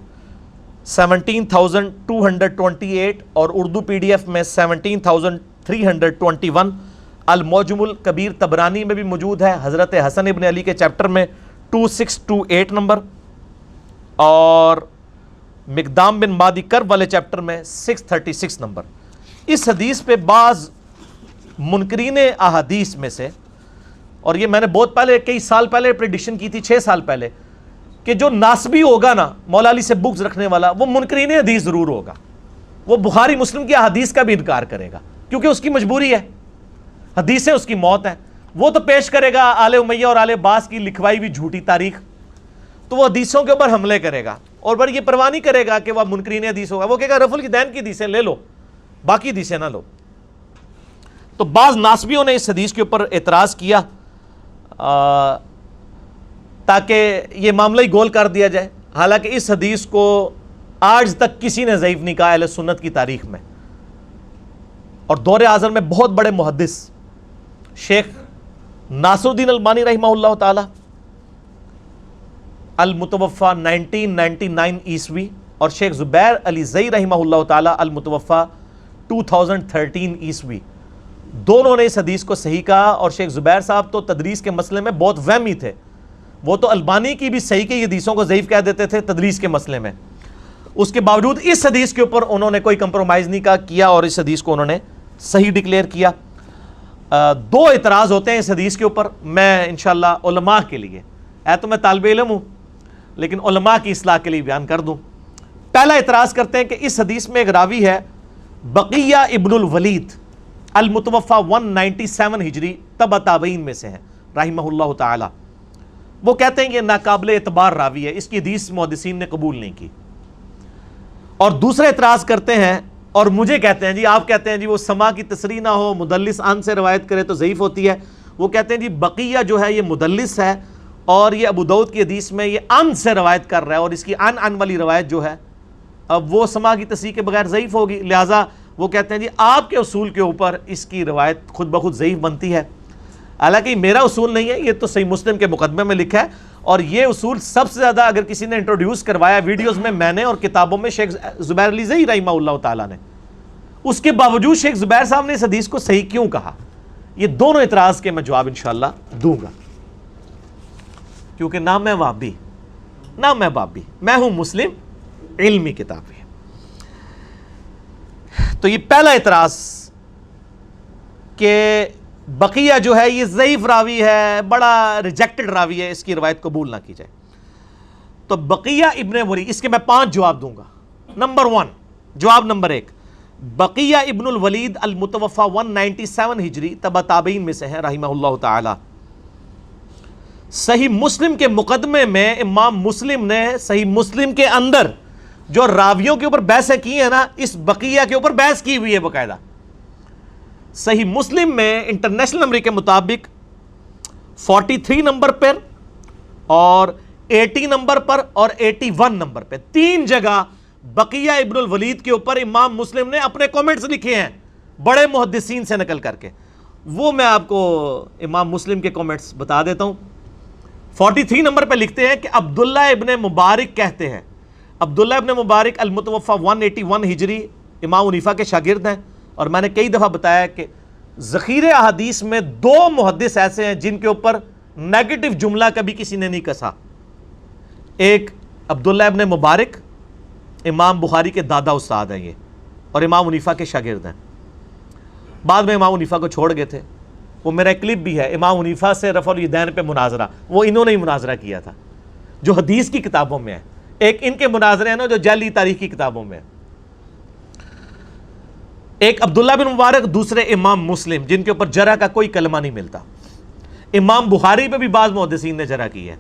17,228، اور اردو PDF میں 17,321. المعجم الکبیر طبرانی میں بھی موجود ہے، حضرت حسن ابن علی کے چیپٹر میں 2628 نمبر، اور مقدام بن مادی کرب والے چیپٹر میں 636 نمبر. اس حدیث پہ بعض منکرین احادیث میں سے، اور یہ میں نے بہت پہلے کئی سال پہلے پریڈکشن کی تھی، 6 سال پہلے، کہ جو ناسبی ہوگا نا مولا علی سے بغض رکھنے والا، وہ منکرین حدیث ضرور ہوگا. وہ بخاری مسلم کی احادیث کا بھی انکار کرے گا کیونکہ اس کی مجبوری ہے، حدیثیں اس کی موت ہیں. وہ تو پیش کرے گا آل امیہ اور آل عباس کی لکھوائی ہوئی جھوٹی تاریخ، تو وہ حدیثوں کے اوپر حملے کرے گا اور بڑی یہ پرواہ نہیں کرے گا کہ وہ منکرین حدیث ہوگا. وہ کہے گا رفع الدین کی حدیثیں لے لو، باقی حدیثیں نہ لو. تو بعض ناسبیوں نے اس حدیث کے اوپر اعتراض کیا تاکہ یہ معاملہ ہی گول کر دیا جائے. حالانکہ اس حدیث کو آج تک کسی نے ضعیف نہیں کہا اہل سنت کی تاریخ میں. اور دور اعظم میں بہت بڑے محدث شیخ ناصر الدین البانی رحمہ اللہ تعالی المتوفا 1999 عیسوی، اور شیخ زبیر علی زئی رحمہ اللہ تعالی المتوفا 2013 عیسوی، دونوں نے اس حدیث کو صحیح کہا. اور شیخ زبیر صاحب تو تدریس کے مسئلے میں بہت وہمی تھے، وہ تو البانی کی بھی صحیح کی حدیثوں کو ضعیف کہہ دیتے تھے تدریس کے مسئلے میں. اس کے باوجود اس حدیث کے اوپر انہوں نے کوئی کمپرومائز نہیں کیا اور اس حدیث کو انہوں نے صحیح ڈکلیئر کیا. 2 اعتراض ہوتے ہیں اس حدیث کے اوپر. میں انشاءاللہ علماء کے لیے، تو میں طالب علم ہوں لیکن علماء کی اصلاح کے لیے بیان کر دوں. پہلا اعتراض کرتے ہیں کہ اس حدیث میں ایک راوی ہے بقیہ ابن الولید المتوفا 197 ہجری، تبع تابعین میں سے ہیں رحمہ اللہ تعالی. وہ کہتے ہیں کہ ناقابل اعتبار راوی ہے، اس کی حدیث محدثین نے قبول نہیں کی. اور دوسرا اعتراض کرتے ہیں اور مجھے کہتے ہیں جی، آپ کہتے ہیں جی وہ سما کی تصریح نہ ہو، مدلس ان سے روایت کرے تو ضعیف ہوتی ہے. وہ کہتے ہیں جی بقیہ جو ہے یہ مدلس ہے اور یہ ابو داؤد کی حدیث میں یہ ان سے روایت کر رہا ہے اور اس کی ان والی روایت جو ہے اب وہ سما کی تصریح کے بغیر ضعیف ہوگی. لہٰذا وہ کہتے ہیں جی آپ کے اصول کے اوپر اس کی روایت خود بخود ضعیف بنتی ہے. حالانکہ یہ میرا اصول نہیں ہے، یہ تو صحیح مسلم کے مقدمے میں لکھا ہے، اور یہ اصول سب سے زیادہ اگر کسی نے انٹروڈیوس کروایا ویڈیوز میں نے اور کتابوں میں شیخ زبیر علی زئی رحمہ اللہ تعالیٰ نے. اس کے باوجود شیخ زبیر صاحب نے اس حدیث کو صحیح کیوں کہا؟ یہ دونوں اعتراض کے میں جواب انشاءاللہ دوں گا، کیونکہ نہ میں وہابی نہ میں بابی، میں ہوں مسلم علمی کتاب ہے. تو یہ پہلا اعتراض کہ بقیہ جو ہے یہ ضعیف راوی ہے، بڑا ریجیکٹڈ راوی ہے، اس کی روایت قبول نہ کی جائے. تو بقیہ ابن ولید، اس کے میں 5 جواب دوں گا. نمبر 1، جواب نمبر 1، بقیہ ابن الولید المتوفى 197 ہجری تبع تابعین میں سے ہیں رحمہ اللہ تعالی. صحیح مسلم کے مقدمے میں امام مسلم نے صحیح مسلم کے اندر جو راویوں کے اوپر بحثیں کی ہیں نا، اس بقیہ کے اوپر بحث کی ہوئی ہے باقاعدہ. صحیح مسلم میں انٹرنیشنل نمبر کے مطابق 43 نمبر پر اور 80 نمبر پر اور 81 نمبر پہ 3 جگہ بقیہ ابن الولید کے اوپر امام مسلم نے اپنے کومنٹس لکھے ہیں بڑے محدثین سے نقل کر کے. وہ میں آپ کو امام مسلم کے کومنٹس بتا دیتا ہوں. 43 نمبر پہ لکھتے ہیں کہ عبداللہ ابن مبارک کہتے ہیں، عبداللہ ابن مبارک المتوفى 181 ہجری امام حنیفہ کے شاگرد ہیں. اور میں نے کئی دفعہ بتایا کہ ذخیرے احادیث میں 2 محدث ایسے ہیں جن کے اوپر نیگیٹو جملہ کبھی کسی نے نہیں کسا. ایک عبداللہ ابن مبارک، امام بخاری کے دادا استاد ہیں یہ، اور امام حنیفہ کے شاگرد ہیں. بعد میں امام حنیفہ کو چھوڑ گئے تھے. وہ میرا ایک کلپ بھی ہے امام حنیفہ سے رفع الیدین پہ مناظرہ، وہ انہوں نے ہی مناظرہ کیا تھا جو حدیث کی کتابوں میں ہے. ایک ان کے مناظرے ہیں نا جو جعلی تاریخ کی کتابوں میں ہے. ایک عبداللہ بن مبارک، دوسرے امام مسلم جن کے اوپر جرح کا کوئی کلمہ نہیں ملتا. امام بخاری پہ بھی بعض محدثین نے جرح کی ہے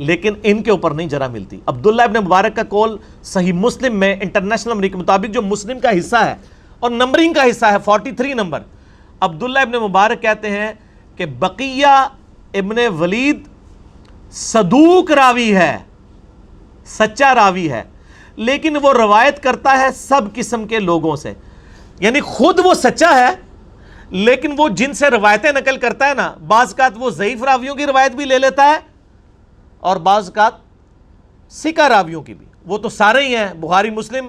لیکن ان کے اوپر نہیں جرح ملتی. عبداللہ ابن مبارک کا قول صحیح مسلم میں انٹرنیشنل نمبر کے مطابق جو مسلم کا حصہ ہے اور نمبرنگ کا حصہ ہے 43 نمبر، عبداللہ ابن مبارک کہتے ہیں کہ بقیہ ابن ولید صدوق راوی ہے، سچا راوی ہے، لیکن وہ روایت کرتا ہے سب قسم کے لوگوں سے. یعنی خود وہ سچا ہے لیکن وہ جن سے روایتیں نقل کرتا ہے نا، بعض اوقات وہ ضعیف راویوں کی روایت بھی لے لیتا ہے اور بعض اوقات ثقہ راویوں کی بھی. وہ تو سارے ہی ہیں، بخاری مسلم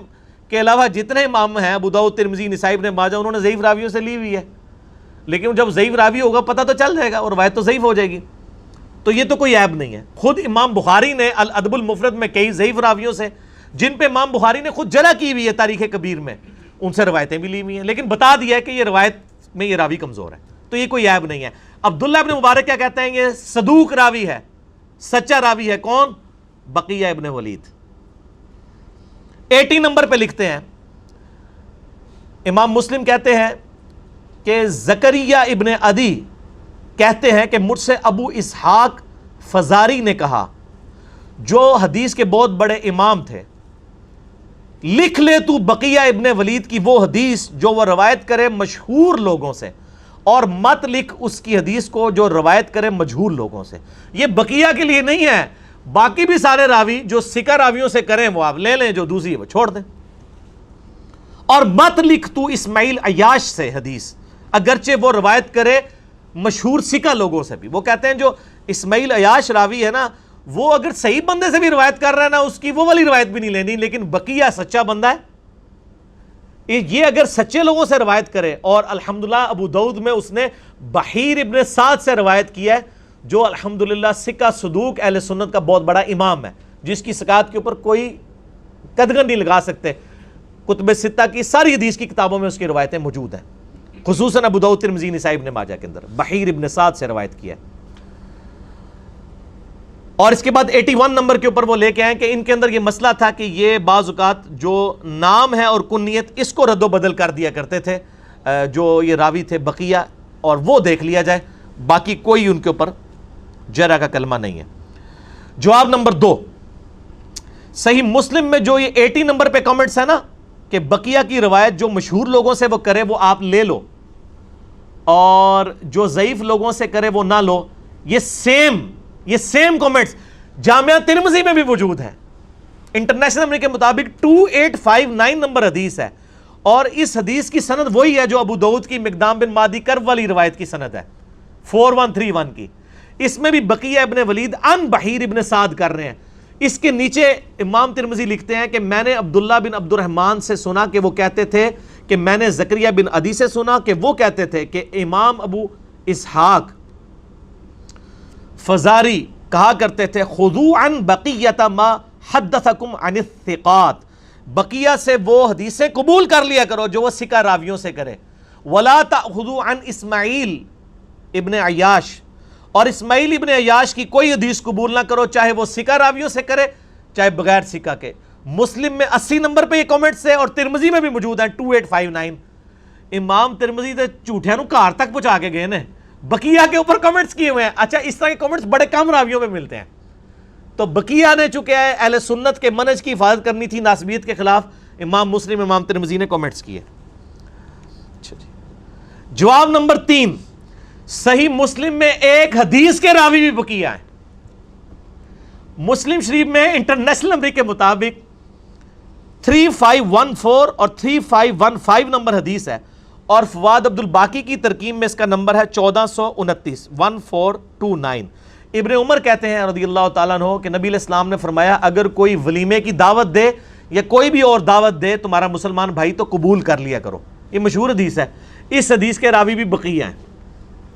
کے علاوہ جتنے امام ہیں، ابو داؤد، ترمذی، نسائی، ابن ماجہ، انہوں نے ضعیف راویوں سے لی ہوئی ہے. لیکن جب ضعیف راوی ہوگا پتہ تو چل جائے گا اور روایت تو ضعیف ہو جائے گی. تو یہ تو کوئی عیب نہیں ہے. خود امام بخاری نے الادب المفرد میں کئی ضعیف راویوں سے جن پہ امام بخاری نے خود جرح کی ہوئی ہے تاریخ کبیر میں، ان سے روایتیں بھی لی ہوئی ہیں، لیکن بتا دیا ہے کہ یہ روایت میں یہ راوی کمزور ہے. تو یہ کوئی عیب نہیں ہے. عبداللہ ابن مبارک کیا کہتے ہیں؟ یہ صدوق راوی ہے، سچا راوی ہے. کون؟ بقیہ ابن ولید. 80 نمبر پہ لکھتے ہیں امام مسلم کہتے ہیں کہ زکریہ ابن عدی کہتے ہیں کہ مجھ سے ابو اسحاق فزاری نے کہا، جو حدیث کے بہت بڑے امام تھے، لکھ لے تو بقیہ ابن ولید کی وہ حدیث جو وہ روایت کرے مشہور لوگوں سے، اور مت لکھ اس کی حدیث کو جو روایت کرے مجہول لوگوں سے. یہ بقیہ کے لیے نہیں ہے، باقی بھی سارے راوی جو ثقہ راویوں سے کریں وہ آپ لے لیں، جو دوسری وہ چھوڑ دیں. اور مت لکھ تو اسماعیل عیاش سے حدیث، اگرچہ وہ روایت کرے مشہور ثقہ لوگوں سے بھی. وہ کہتے ہیں جو اسماعیل عیاش راوی ہے نا، وہ اگر صحیح بندے سے بھی روایت کر رہا ہے نا، اس کی وہ والی روایت بھی نہیں لینی، لیکن بقیہ سچا بندہ ہے، یہ اگر سچے لوگوں سے روایت کرے. اور الحمدللہ ابو داؤد میں اس نے بحیر ابن سعد سے روایت کی ہے، جو الحمدللہ ثقہ صدوق اہل سنت کا بہت بڑا امام ہے، جس کی ثقات کے اوپر کوئی قدغن نہیں لگا سکتے. کتب ستہ کی ساری حدیث کی کتابوں میں اس کی روایتیں موجود ہیں، خصوصاً ابو داؤد، ترمذی، نسائی، ابن ماجہ کے اندر بحیر ابن سعد سے روایت کی ہے. اور اس کے بعد 81 نمبر کے اوپر وہ لے کے آئیں کہ ان کے اندر یہ مسئلہ تھا کہ یہ بعض اوقات جو نام ہے اور کنیت اس کو رد و بدل کر دیا کرتے تھے جو یہ راوی تھے بقیہ، اور وہ دیکھ لیا جائے، باقی کوئی ان کے اوپر جرح کا کلمہ نہیں ہے. جواب نمبر 2، صحیح مسلم میں جو یہ 80 نمبر پہ کامنٹس ہے نا کہ بقیہ کی روایت جو مشہور لوگوں سے وہ کرے وہ آپ لے لو اور جو ضعیف لوگوں سے کرے وہ نہ لو، یہ سیم کامنٹس جامعہ ترمذی میں بھی موجود ہیں۔ انٹرنیشنل نمبر کے مطابق 2859 نمبر حدیث ہے، اور اس حدیث کی سند وہی ہے جو ابو داؤد کی مقدام بن معدی کرب والی روایت کی سند ہے 4131 کی۔ اس میں بھی بقیہ ابن ولید عن بحیر ابن سعد کر رہے ہیں۔ اس کے نیچے امام ترمذی لکھتے ہیں کہ میں نے عبداللہ بن عبد الرحمن سے سنا کہ وہ کہتے تھے کہ میں نے زکریا بن عدی سے سنا کہ وہ کہتے تھے کہ امام ابو اسحاق فزاری کہا کرتے تھے خذوا عن بقیۃ ما حدثکم عن الثقات، بقیہ سے وہ حدیثیں قبول کر لیا کرو جو وہ ثقہ راویوں سے کرے، ولا تأخذوا عن اسماعیل ابن عیاش، اور اسماعیل ابن عیاش کی کوئی حدیث قبول نہ کرو چاہے وہ ثقہ راویوں سے کرے چاہے بغیر ثقہ کے۔ مسلم میں 80 نمبر پہ یہ کامنٹس ہے اور ترمذی میں بھی موجود ہیں 2859۔ امام ترمذی تے جھوٹیاں نو گھر تک پہنچا کے گئے نے، بقیہ کے اوپر کامنٹس کیے ہوئے ہیں۔ اچھا اس طرح کے کامنٹس بڑے کم راویوں میں ملتے ہیں، تو بقیہ نے چونکہ اہل سنت کے منہج کی حفاظت کرنی تھی ناسبیت کے خلاف، امام مسلم امام ترمذی نے کامنٹس کیے۔ اچھا جی، جواب نمبر 3، صحیح مسلم میں ایک حدیث کے راوی بھی بقیہ ہیں۔ مسلم شریف میں انٹرنیشنل نمبر کے مطابق 3514 اور 3515 نمبر حدیث ہے، اور فواد عبد الباقی کی ترکیب میں اس کا نمبر ہے 1429 1429۔ ابن عمر کہتے ہیں رضی اللہ تعالیٰ عنہ کہ نبی علیہ السلام نے فرمایا اگر کوئی ولیمے کی دعوت دے یا کوئی بھی اور دعوت دے تمہارا مسلمان بھائی تو قبول کر لیا کرو۔ یہ مشہور حدیث ہے، اس حدیث کے راوی بھی بقیہ ہیں،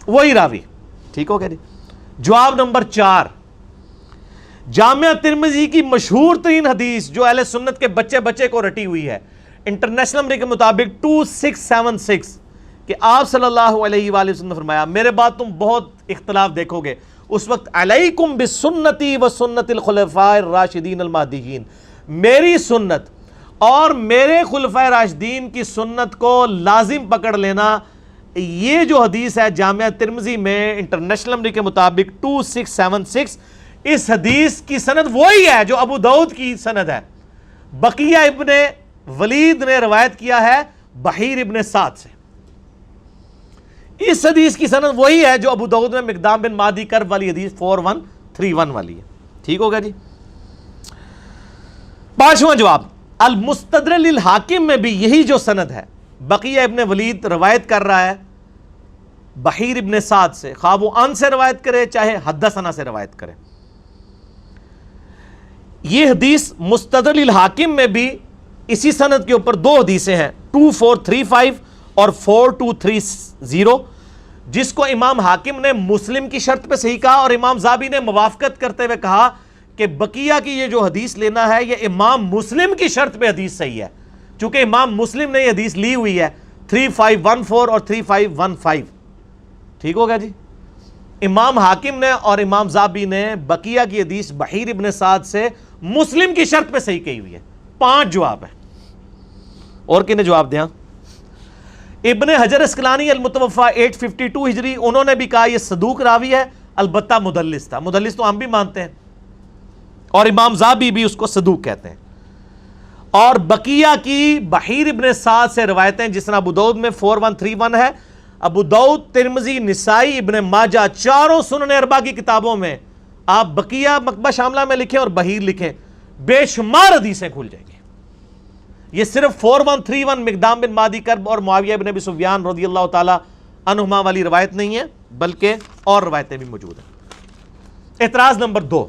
وہی راوی۔ ٹھیک ہو گیا جی۔ جواب نمبر 4، جامعہ ترمذی کی مشہور ترین حدیث جو اہل سنت کے بچے بچے کو رٹی ہوئی ہے، انٹرنیشنل نمبر کے مطابق 2676، کہ آپ صلی اللہ علیہ وآلہ وسلم نے فرمایا میرے بعد تم بہت اختلاف دیکھو گے، اس وقت علیکم بسنتی و سنت الخلفاء الراشدین المہدیین، میری سنت اور میرے خلفاء راشدین کی سنت کو لازم پکڑ لینا۔ یہ جو حدیث ہے جامعہ ترمذی میں انٹرنیشنل نمبر کے مطابق 2676، اس حدیث کی سند وہی ہے جو ابو داؤد کی سند ہے، بقیہ ابن ولید نے روایت کیا ہے بحیر ابن سعد سے۔ اس حدیث کی سند وہی ہے جو ابو داؤد میں مقدام بن معدی کرب والی حدیث 4131 والی ہے۔ ٹھیک ہوگا جی۔ 5واں جواب، المستدرک للحاکم میں بھی یہی جو سند ہے، بقیہ ابن ولید روایت کر رہا ہے بحیر ابن سعد سے، خواہ وہ ان سے روایت کرے چاہے حدثنا سے روایت کرے۔ یہ حدیث مستدرک للحاکم میں بھی اسی سند کے اوپر دو حدیثیں ہیں 2435 اور 4230، جس کو امام حاکم نے مسلم کی شرط پہ صحیح کہا اور امام ذابی نے موافقت کرتے ہوئے کہا کہ بقیہ کی یہ جو حدیث لینا ہے یہ امام مسلم کی شرط پہ حدیث صحیح ہے، چونکہ امام مسلم نے یہ حدیث لی ہوئی ہے 3514 اور 3515۔ ٹھیک ہوگا جی۔ امام حاکم نے اور امام ذابی نے بقیہ کی حدیث بحیر ابن سعد سے مسلم کی شرط پہ صحیح کہی ہوئی ہے۔ 5 جواب ہے، اور کنے جواب دیا؟ ابن حجر اسقلانی المتوفا 852 ہجری، انہوں نے بھی کہا یہ صدوق راوی ہے، البتہ مدلس تھا، مدلس تو ہم بھی مانتے ہیں، اور امام ذابی بھی اس کو صدوق کہتے ہیں۔ اور بقیہ کی بحیر ابن سعد سے روایتیں جس طرح ابو داؤد میں 4131 ہے، ابو داؤد، ترمذی، نسائی، ابن ماجہ، چاروں سنن اربعہ کی کتابوں میں آپ بقیہ مکتبہ شاملہ میں لکھیں اور بحیر لکھیں، بے شمار حدیثیں کھل جائیں گی۔ یہ صرف 4131 مقدام بن معدی کرب اور معاویہ بن ابی سفیان رضی اللہ تعالی عنہما والی روایت نہیں ہے، بلکہ اور روایتیں بھی موجود ہیں۔ اعتراض نمبر 2،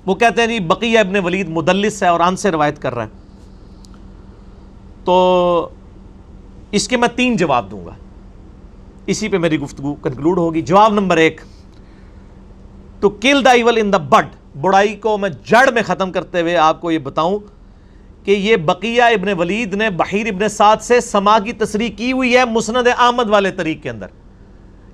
وہ کہتے ہیں جی بقیہ ابن ولید مدلس ہے اور ان سے روایت کر رہا ہے، تو اس کے میں 3 جواب دوں گا، اسی پہ میری گفتگو کنکلوڈ ہوگی۔ جواب number 1، to kill the evil ان دا بڈ، برائی کو میں جڑ میں ختم کرتے ہوئے آپ کو یہ بتاؤں کہ یہ بقیہ ابن ولید نے بحیر ابن سعد سے سما کی تصریح کی ہوئی ہے مسند احمد والے طریق کے اندر،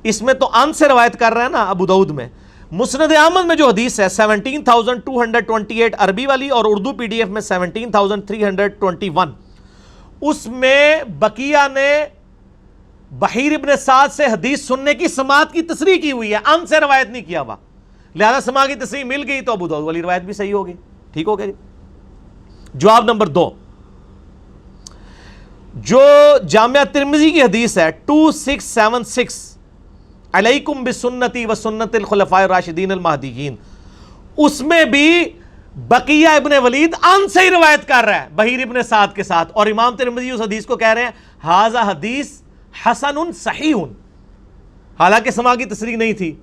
اس میں تو ان سے روایت کر رہا ہے نا ابو داؤد میں۔ مسند احمد میں جو حدیث ہے 17228 عربی والی اور اردو PDF میں 17321، اس میں بقیہ نے بحیر ابن سعد سے حدیث سننے کی سماعت کی تصریح کی ہوئی ہے، ان سے روایت نہیں کیا ہوا، لہذا سماع کی تصریح مل گئی تو ابو داؤد والی روایت بھی صحیح ہوگی۔ ٹھیک ہو گیا جی. جواب نمبر 2, جو جامعہ ترمذی کی حدیث ہے 2676 علیکم بسنتی و سنت الخلفاء الراشدین المہدیین, اس میں بھی بقیہ ابن ولید ان سے ہی روایت کر رہا ہے بحیر ابن سعد کے ساتھ, اور امام ترمذی اس حدیث کو کہہ رہے ہیں ھذا حدیث حسن صحیح, حالانکہ سماع کی تصریح نہیں تھی.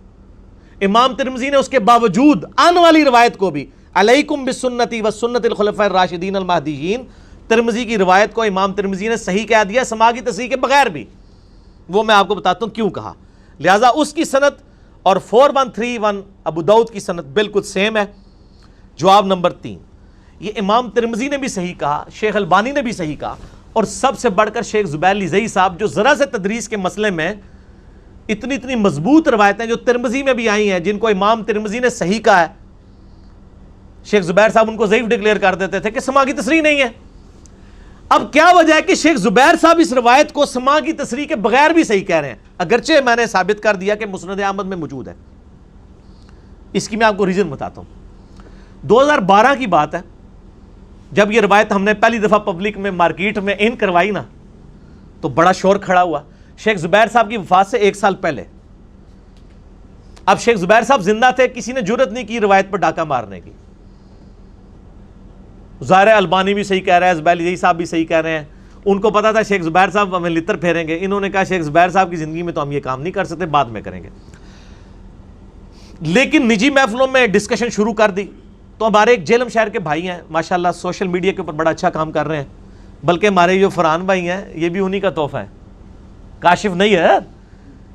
امام ترمذی نے اس کے باوجود ان والی روایت کو بھی علیکم بسنتی و سنت الخلفاء الراشدین المہدیین, ترمذی کی روایت کو امام ترمذی نے صحیح کہہ دیا سماع کی تصریح کے بغیر بھی. وہ میں آپ کو بتاتا ہوں کیوں کہا. لہٰذا اس کی سند اور 4131 ابو داؤد کی سند بالکل سیم ہے. جواب نمبر 3, یہ امام ترمذی نے بھی صحیح کہا, شیخ البانی نے بھی صحیح کہا, اور سب سے بڑھ کر شیخ زبیر لیزئی صاحب جو ذرا سے تدریس کے مسئلے میں اتنی مضبوط روایتیں جو ترمذی میں بھی آئی ہیں جن کو امام ترمذی نے صحیح کہا ہے, شیخ زبیر صاحب ان کو ضعیف ڈکلیئر کر دیتے تھے کہ سماع کی تصریح نہیں ہے. اب کیا وجہ ہے کہ شیخ زبیر صاحب اس روایت کو سماع کی تصریح کے بغیر بھی صحیح کہہ رہے ہیں, اگرچہ میں نے ثابت کر دیا کہ مسند احمد میں موجود ہے. اس کی میں آپ کو ریزن بتاتا ہوں. 2012 کی بات ہے, جب یہ روایت ہم نے پہلی دفعہ پبلک میں مارکیٹ میں ان کروائی نا, تو بڑا شور کھڑا ہوا شیخ زبیر صاحب کی وفات سے 1 سال پہلے. اب شیخ زبیر صاحب زندہ تھے, کسی نے جرت نہیں کی روایت پر ڈاکہ مارنے کی. ظاہر البانی بھی صحیح کہہ رہا ہے, زبیر لیزئی صاحب بھی صحیح کہہ رہے ہیں. ان کو پتا تھا شیخ زبیر صاحب ہمیں لتر پھیریں گے, انہوں نے کہا شیخ زبیر صاحب کی زندگی میں تو ہم یہ کام نہیں کر سکتے, بعد میں کریں گے. لیکن نجی محفلوں میں ڈسکشن شروع کر دی تو ہمارے ایک جیلم شہر کے بھائی ہیں ماشاءاللہ, سوشل میڈیا کے اوپر بڑا اچھا کام کر رہے ہیں, بلکہ ہمارے جو فرحان بھائی ہیں یہ بھی انہی کا تحفہ ہے.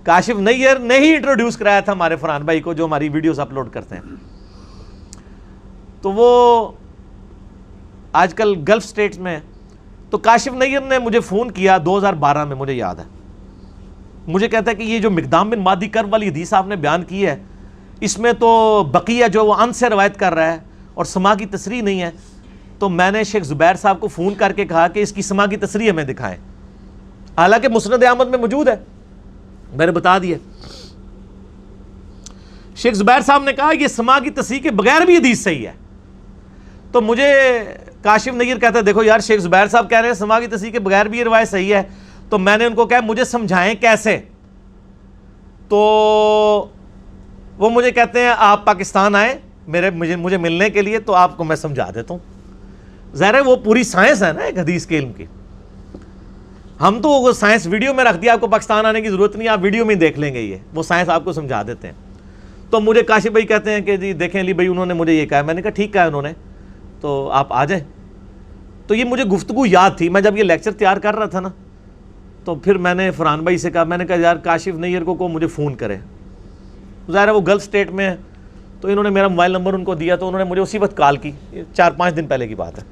کاشف نیئر نے ہی انٹروڈیوس کرایا تھا ہمارے فرحان بھائی کو جو ہماری ویڈیوز اپلوڈ کرتے ہیں. تو وہ آج کل گلف سٹیٹس میں, تو کاشف نیئر نے مجھے فون کیا 2012 میں, مجھے یاد ہے. مجھے کہتا ہے کہ یہ جو مقدام بن مادی کرب والی حدیث آپ نے بیان کی ہے, اس میں تو بقیہ جو وہ ان سے روایت کر رہا ہے اور سماع کی تصریح نہیں ہے. تو میں نے شیخ زبیر صاحب کو فون کر کے کہا کہ اس کی سماع کی تصریح ہمیں دکھائیں, حالانکہ مسند احمد میں موجود ہے. میں نے بتا دیا. شیخ زبیر صاحب نے کہا یہ سماع کی تصریح کے بغیر بھی حدیث صحیح ہے. تو مجھے کاشف نیئر کہتا ہے دیکھو یار شیخ زبیر صاحب کہہ رہے ہیں سماع کی تصریح کے بغیر بھی یہ روایت صحیح ہے. تو میں نے ان کو کہا مجھے سمجھائیں کیسے. تو وہ مجھے کہتے ہیں آپ پاکستان آئیں مجھے ملنے کے لیے, تو آپ کو میں سمجھا دیتا ہوں. ظاہر ہے وہ پوری سائنس ہے نا ایک حدیث کے علم کی. ہم تو وہ سائنس ویڈیو میں رکھ دیا, آپ کو پاکستان آنے کی ضرورت نہیں, آپ ویڈیو میں دیکھ لیں گے, یہ وہ سائنس آپ کو سمجھا دیتے ہیں. تو مجھے کاشف بھائی کہتے ہیں کہ جی دیکھیں علی بھائی انہوں نے مجھے یہ کہا. میں نے کہا ٹھیک کہا انہوں نے, تو آپ آ جائیں. تو یہ مجھے گفتگو یاد تھی, میں جب یہ لیکچر تیار کر رہا تھا نا, تو پھر میں نے فرحان بھائی سے کہا, میں نے کہا یار کاشف نیئر کو مجھے فون کرے. ظاہر ہے وہ گلف اسٹیٹ میں ہے, تو انہوں نے میرا موبائل نمبر ان کو دیا, تو انہوں نے مجھے اسی وقت کال کی, 4-5 دن پہلے کی بات ہے.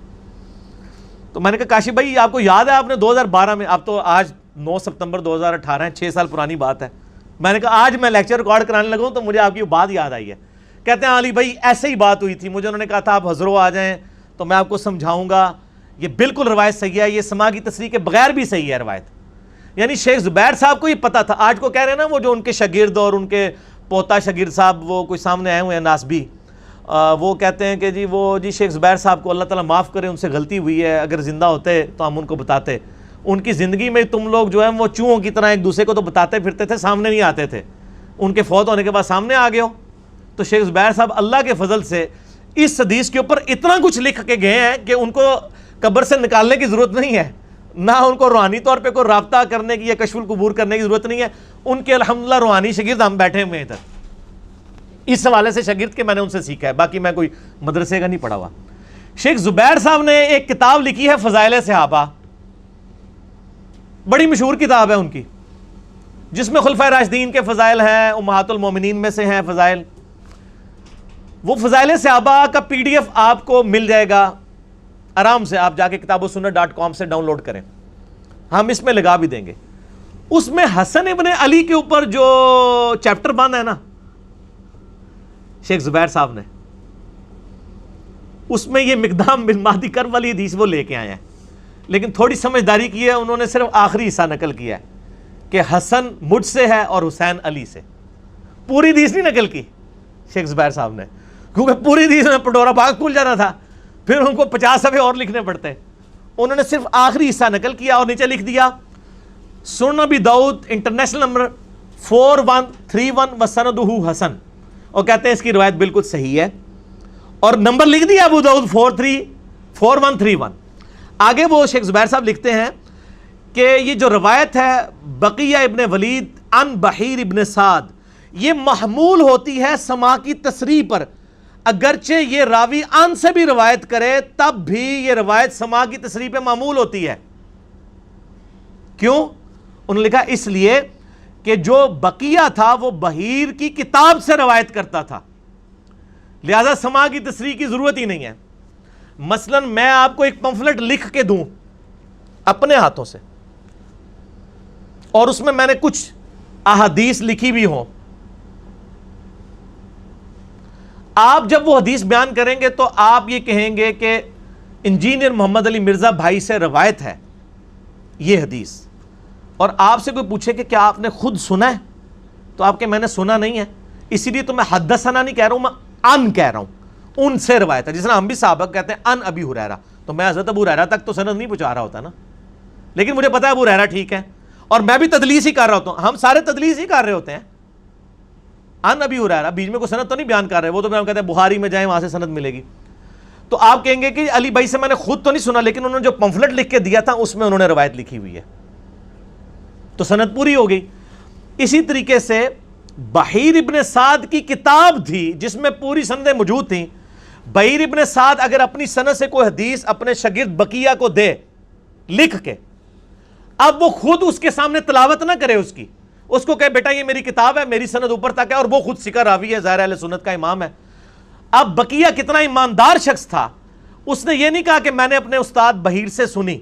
تو میں نے کہا کاشف بھائی آپ کو یاد ہے آپ نے 2012 میں, اب تو آج 9 ستمبر 2018 ہے, 6 سال پرانی بات ہے. میں نے کہا آج میں لیکچر ریکارڈ کرانے لگا ہوں تو مجھے آپ کی بات یاد آئی ہے. کہتے ہیں علی بھائی ایسے ہی بات ہوئی تھی, مجھے انہوں نے کہا تھا آپ حضرو آ جائیں تو میں آپ کو سمجھاؤں گا, یہ بالکل روایت صحیح ہے, یہ سماع کی تصریح کے بغیر بھی صحیح ہے روایت. یعنی شیخ زبیر صاحب کو یہ پتا تھا. آج کو کہہ رہے ہیں نا وہ جو ان کے شاگرد اور ان کے پوتا شاگرد صاحب وہ کوئی سامنے آئے ہوئے ہیں ناسبی, وہ کہتے ہیں کہ جی شیخ زبیر صاحب کو اللہ تعالیٰ معاف کرے, ان سے غلطی ہوئی ہے, اگر زندہ ہوتے تو ہم ان کو بتاتے. ان کی زندگی میں تم لوگ جو ہیں وہ چوہوں کی طرح ایک دوسرے کو تو بتاتے پھرتے تھے, سامنے نہیں آتے تھے. ان کے فوت ہونے کے بعد سامنے آ گئے ہو. تو شیخ زبیر صاحب اللہ کے فضل سے اس حدیث کے اوپر اتنا کچھ لکھ کے گئے ہیں کہ ان کو قبر سے نکالنے کی ضرورت نہیں ہے, نہ ان کو روحانی طور پہ کوئی رابطہ کرنے کی یا کشف القبور کرنے کی ضرورت نہیں ہے. ان کے الحمدللہ روحانی شاگرد ہم بیٹھے ہوئے ہیں ادھر. اس حوالے سے شاگرد کے میں نے ان سے سیکھا ہے, باقی میں کوئی مدرسے کا نہیں پڑھا ہوا. شیخ زبیر صاحب نے ایک کتاب لکھی ہے فضائل صحابہ, بڑی مشہور کتاب ہے ان کی, جس میں خلفائے راشدین کے فضائل ہیں, امہات المومنین میں سے ہیں فضائل. وہ فضائل صحابہ کا PDF آپ کو مل جائے گا آرام سے, آپ جا کے kitabussunnah.com سے ڈاؤن لوڈ کریں, ہم اس میں لگا بھی دیں گے. اس میں حسن ابن علی کے اوپر جو چیپٹر باندھا ہے نا شیخ زبیر صاحب نے, اس میں یہ مقدام بن مہدی کرب والی حدیث وہ لے کے آئے ہیں. لیکن تھوڑی سمجھداری کی ہے انہوں نے, صرف آخری حصہ نقل کیا ہے کہ حسن مجھ سے ہے اور حسین علی سے. پوری حدیث نہیں نقل کی شیخ زبیر صاحب نے, کیونکہ پوری حدیث میں پٹورا باغ کھل جانا تھا. پھر ان کو 50 صفحے اور لکھنے پڑتے ہیں. انہوں نے صرف آخری حصہ نقل کیا اور نیچے لکھ دیا سنن ابی داؤد انٹرنیشنل نمبر 4131 وسندہ حسن, اور کہتے ہیں اس کی روایت بالکل صحیح ہے, اور نمبر لکھ دیا ابو داؤد 4131. آگے وہ شیخ زبیر صاحب لکھتے ہیں کہ یہ جو روایت ہے بقیہ ابن ولید عن بحیر ابن سعد, یہ محمول ہوتی ہے سماع کی تصریح پر, اگرچہ یہ راوی ان سے بھی روایت کرے تب بھی یہ روایت سماع کی تصریح پہ معمول ہوتی ہے. کیوں؟ انہوں نے لکھا اس لیے کہ جو بقیہ تھا وہ بحیر کی کتاب سے روایت کرتا تھا, لہذا سماع کی تصریح کی ضرورت ہی نہیں ہے. مثلا میں آپ کو ایک پمفلٹ لکھ کے دوں اپنے ہاتھوں سے, اور اس میں نے کچھ احادیث لکھی بھی ہوں, آپ جب وہ حدیث بیان کریں گے تو آپ یہ کہیں گے کہ انجینئر محمد علی مرزا بھائی سے روایت ہے یہ حدیث, اور آپ سے کوئی پوچھے کہ کیا آپ نے خود سنا ہے, تو آپ کہ میں نے سنا نہیں ہے, اسی لیے تو میں حدثنا نہیں کہہ رہا ہوں, میں ان کہہ رہا ہوں, ان سے روایت ہے. جس طرح ہم بھی صحابہ کہتے ہیں ان ابی ہریرہ, تو میں حضرت ابو ہریرہ تک تو سند نہیں پہنچا رہا ہوتا نا, لیکن مجھے پتا ہے ابو ہریرہ ٹھیک ہے, اور میں بھی تدلیس ہی کر رہا ہوتا ہوں, ہم سارے تدلیس ہی کر رہے ہوتے ہیں. ان ابی ہریرہ بیچ میں کوئی سند تو نہیں بیان کر رہے, وہ تو میں کہتے ہیں بخاری میں جائیں وہاں سے سند ملے گی. تو آپ کہیں گے کہ علی بھائی سے میں نے خود تو نہیں سنا, لیکن انہوں نے جو پمفلٹ لکھ کے دیا تھا اس میں انہوں نے روایت لکھی ہوئی ہے, تو سند پوری ہو گئی. اسی طریقے سے بحیر ابن سعد کی کتاب تھی جس میں پوری سندیں موجود تھیں. بحیر ابن سعد اگر اپنی سند سے کوئی حدیث اپنے شاگرد بقیہ کو دے لکھ کے, اب وہ خود اس کے سامنے تلاوت نہ کرے اس کو کہے بیٹا یہ میری کتاب ہے, میری سند اوپر تک ہے, اور وہ خود ثقہ راوی ہے, ظاہر اہل سنت کا امام ہے. اب بقیہ کتنا ایماندار شخص تھا, اس نے یہ نہیں کہا کہ میں نے اپنے استاد بحیر سے سنی,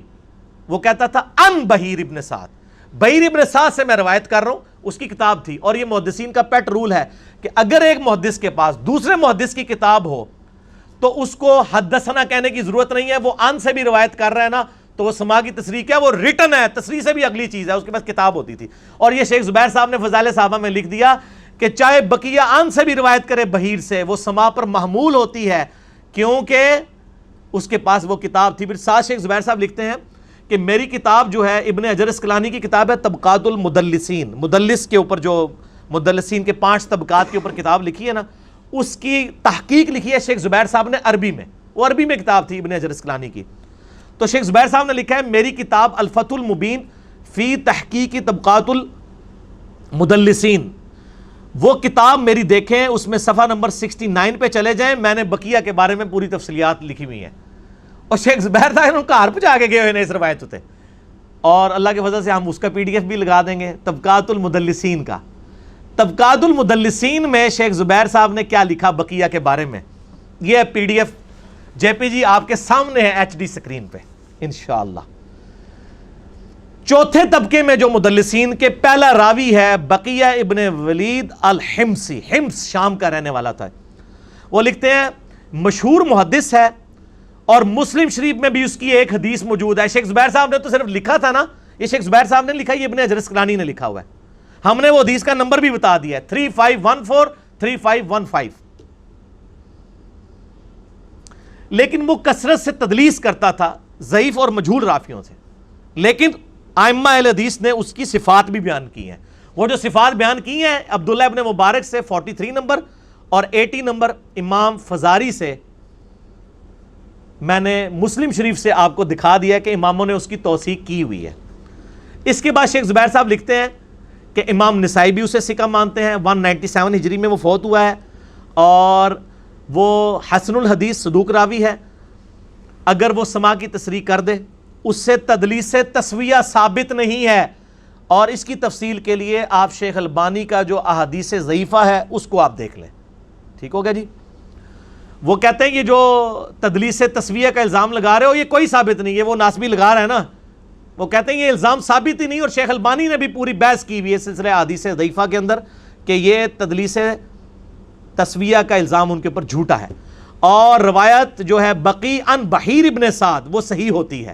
وہ کہتا تھا ان بحیر ابن سعد, بحیر ابن سعد سے میں روایت کر رہا ہوں, اس کی کتاب تھی. اور یہ محدثین کا پیٹ رول ہے کہ اگر ایک محدث کے پاس دوسرے محدث کی کتاب ہو تو اس کو حدثنا کہنے کی ضرورت نہیں ہے, وہ ان سے بھی روایت کر رہا ہے نا, تو وہ سماع کی تصریح کیا, وہ ریٹن ہے, تصریح سے بھی اگلی چیز ہے, اس کے پاس کتاب ہوتی تھی. اور یہ شیخ زبیر صاحب نے فضائل صحابہ میں لکھ دیا کہ چاہے بقیہ ان سے بھی روایت کرے بحیر سے, وہ سماع پر محمول ہوتی ہے کیونکہ اس کے پاس وہ کتاب تھی. پھر ساتھ شیخ زبیر صاحب لکھتے ہیں کہ میری کتاب جو ہے ابن حجر اسقلانی کی کتاب ہے طبقات المدلسین, مدلس کے اوپر جو مدلسین کے 5 طبقات کے اوپر کتاب لکھی ہے نا, اس کی تحقیق لکھی ہے شیخ زبیر صاحب نے عربی میں, وہ عربی میں کتاب تھی ابن حجر اسقلانی کی. تو شیخ زبیر صاحب نے لکھا ہے میری کتاب الفتح المبین فی تحقیق طبقات المدلسین, وہ کتاب میری دیکھیں, اس میں صفحہ نمبر 69 پہ چلے جائیں, میں نے بقیہ کے بارے میں پوری تفصیلات لکھی ہوئی ہیں. اور شیخ زبیر صاحب نے کہار پہ جا کے گئے ہوئے اس روایت ہوتے, اور اللہ کے فضل سے ہم اس کا PDF بھی لگا دیں گے طبقات المدلسین کا. طبقات المدلسین میں شیخ زبیر صاحب نے کیا لکھا بقیہ کے بارے میں, یہ PDF JPG آپ کے سامنے ہے HD سکرین پہ انشاءاللہ. چوتھے طبقے میں جو مدلسین کے پہلا راوی ہے بقیہ ابن ولید الحمصی, حمص شام کا رہنے والا تھا. وہ لکھتے ہیں مشہور محدث ہے, اور مسلم شریف میں بھی اس کی ایک حدیث موجود ہے. شیخ زبیر صاحب نے تو صرف لکھا تھا نا, یہ شیخ زبیر صاحب نے لکھا, یہ ابن حجر اسقلانی نے لکھا ہوا ہے. ہم نے وہ حدیث کا نمبر بھی بتا دیا ہے 3514 3515. لیکن وہ کثرت سے تدلیس کرتا تھا ضعیف اور مجہول راویوں سے, لیکن ائمہ اہل حدیث نے اس کی صفات بھی بیان کی ہیں. وہ جو صفات بیان کی ہیں عبداللہ ابن مبارک سے 43 نمبر اور 80 نمبر امام فزاری سے, میں نے مسلم شریف سے آپ کو دکھا دیا کہ اماموں نے اس کی توثیق کی ہوئی ہے. اس کے بعد شیخ زبیر صاحب لکھتے ہیں کہ امام نسائی بھی اسے ثقہ مانتے ہیں, 197 ہجری میں وہ فوت ہوا ہے, اور وہ حسن الحدیث صدوق راوی ہے. اگر وہ سماع کی تصریح کر دے اس سے تدلیس سے تسویہ ثابت نہیں ہے, اور اس کی تفصیل کے لیے آپ شیخ البانی کا جو احادیث ضعیفہ ہے اس کو آپ دیکھ لیں. ٹھیک ہو گیا جی. وہ کہتے ہیں یہ جو تدلیس سے تسویہ کا الزام لگا رہے ہو یہ کوئی ثابت نہیں ہے, وہ ناسبی لگا رہا ہے نا. وہ کہتے ہیں یہ الزام ثابت ہی نہیں, اور شیخ البانی نے بھی پوری بحث کی ہوئی ہے سلسلہ احادیث ضعیفہ کے اندر کہ یہ تدلیس تسویہ کا الزام ان کے اوپر جھوٹا ہے, اور روایت جو ہے بقی عن بحیر ابن سعد وہ صحیح ہوتی ہے.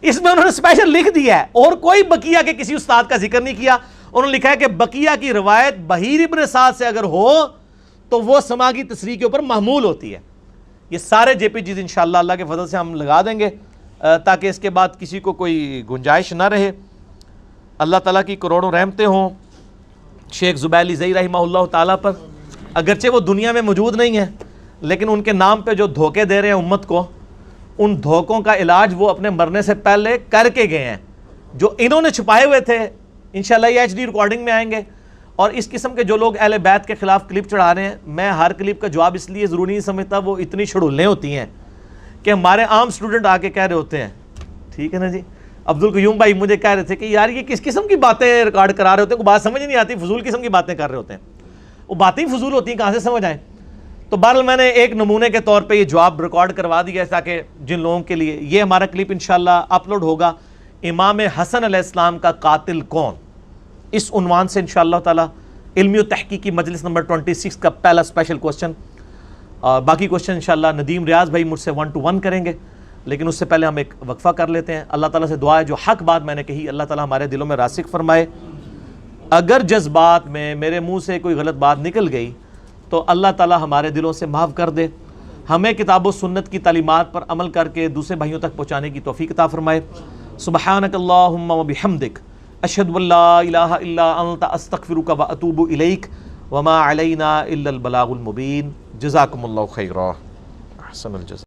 اس میں انہوں نے اسپیشل لکھ دیا ہے, اور کوئی بقیہ کے کسی استاد کا ذکر نہیں کیا. انہوں نے لکھا ہے کہ بقیہ کی روایت بحیر ابن سعد سے اگر ہو تو وہ سماع کی تصریح کے اوپر محمول ہوتی ہے. یہ سارے جے پی جیز انشاءاللہ اللہ کے فضل سے ہم لگا دیں گے تاکہ اس کے بعد کسی کو کوئی گنجائش نہ رہے. اللہ تعالیٰ کی کروڑوں رحمتیں ہوں شیخ زبیر علی زئی رحمہ اللہ تعالیٰ پر. اگرچہ وہ دنیا میں موجود نہیں ہیں لیکن ان کے نام پہ جو دھوکے دے رہے ہیں امت کو, ان دھوکوں کا علاج وہ اپنے مرنے سے پہلے کر کے گئے ہیں. جو انہوں نے چھپائے ہوئے تھے انشاءاللہ یہ ایچ ڈی ریکارڈنگ میں آئیں گے. اور اس قسم کے جو لوگ اہل بیت کے خلاف کلپ چڑھا رہے ہیں, میں ہر کلپ کا جواب اس لیے ضروری نہیں سمجھتا, وہ اتنی چھڑولیں ہوتی ہیں کہ ہمارے عام سٹوڈنٹ آ کے کہہ رہے ہوتے ہیں, ٹھیک ہے نا جی, عبدالقیوم بھائی مجھے کہہ رہے تھے کہ یار یہ کس قسم کی باتیں ریکارڈ کرا رہے ہوتے ہیں, کوئی بات سمجھ نہیں آتی, فضول قسم کی باتیں کر رہے ہوتے ہیں. وہ باتیں ہی فضول ہوتی ہیں, کہاں سے سمجھ آئیں. تو بہرحال میں نے ایک نمونے کے طور پہ یہ جواب ریکارڈ کروا دیا ہے تاکہ جن لوگوں کے لیے یہ ہمارا کلپ انشاءاللہ اپلوڈ ہوگا, امام حسن علیہ السلام کا قاتل کون, اس عنوان سے انشاءاللہ تعالی علمی و تحقیقی مجلس نمبر 26 کا پہلا اسپیشل کوسچن. اور باقی کوسچن انشاءاللہ ندیم ریاض بھائی مجھ سے 1 to 1 کریں گے, لیکن اس سے پہلے ہم ایک وقفہ کر لیتے ہیں. اللہ تعالیٰ سے دعا ہے جو حق بات میں نے کہی اللہ تعالیٰ ہمارے دلوں میں راسخ فرمائے. اگر جذبات میں میرے منہ سے کوئی غلط بات نکل گئی تو اللہ تعالیٰ ہمارے دلوں سے معاف کر دے, ہمیں کتاب و سنت کی تعلیمات پر عمل کر کے دوسرے بھائیوں تک پہنچانے کی توفیق عطا فرمائے. سبحانک اللہم و بحمدک اشہد ان لا الہ الا انت استغفرک و اتوب الیک وما علینا الا البلاغ المبین. جزاکم اللہ خیرا, احسن الجزاء.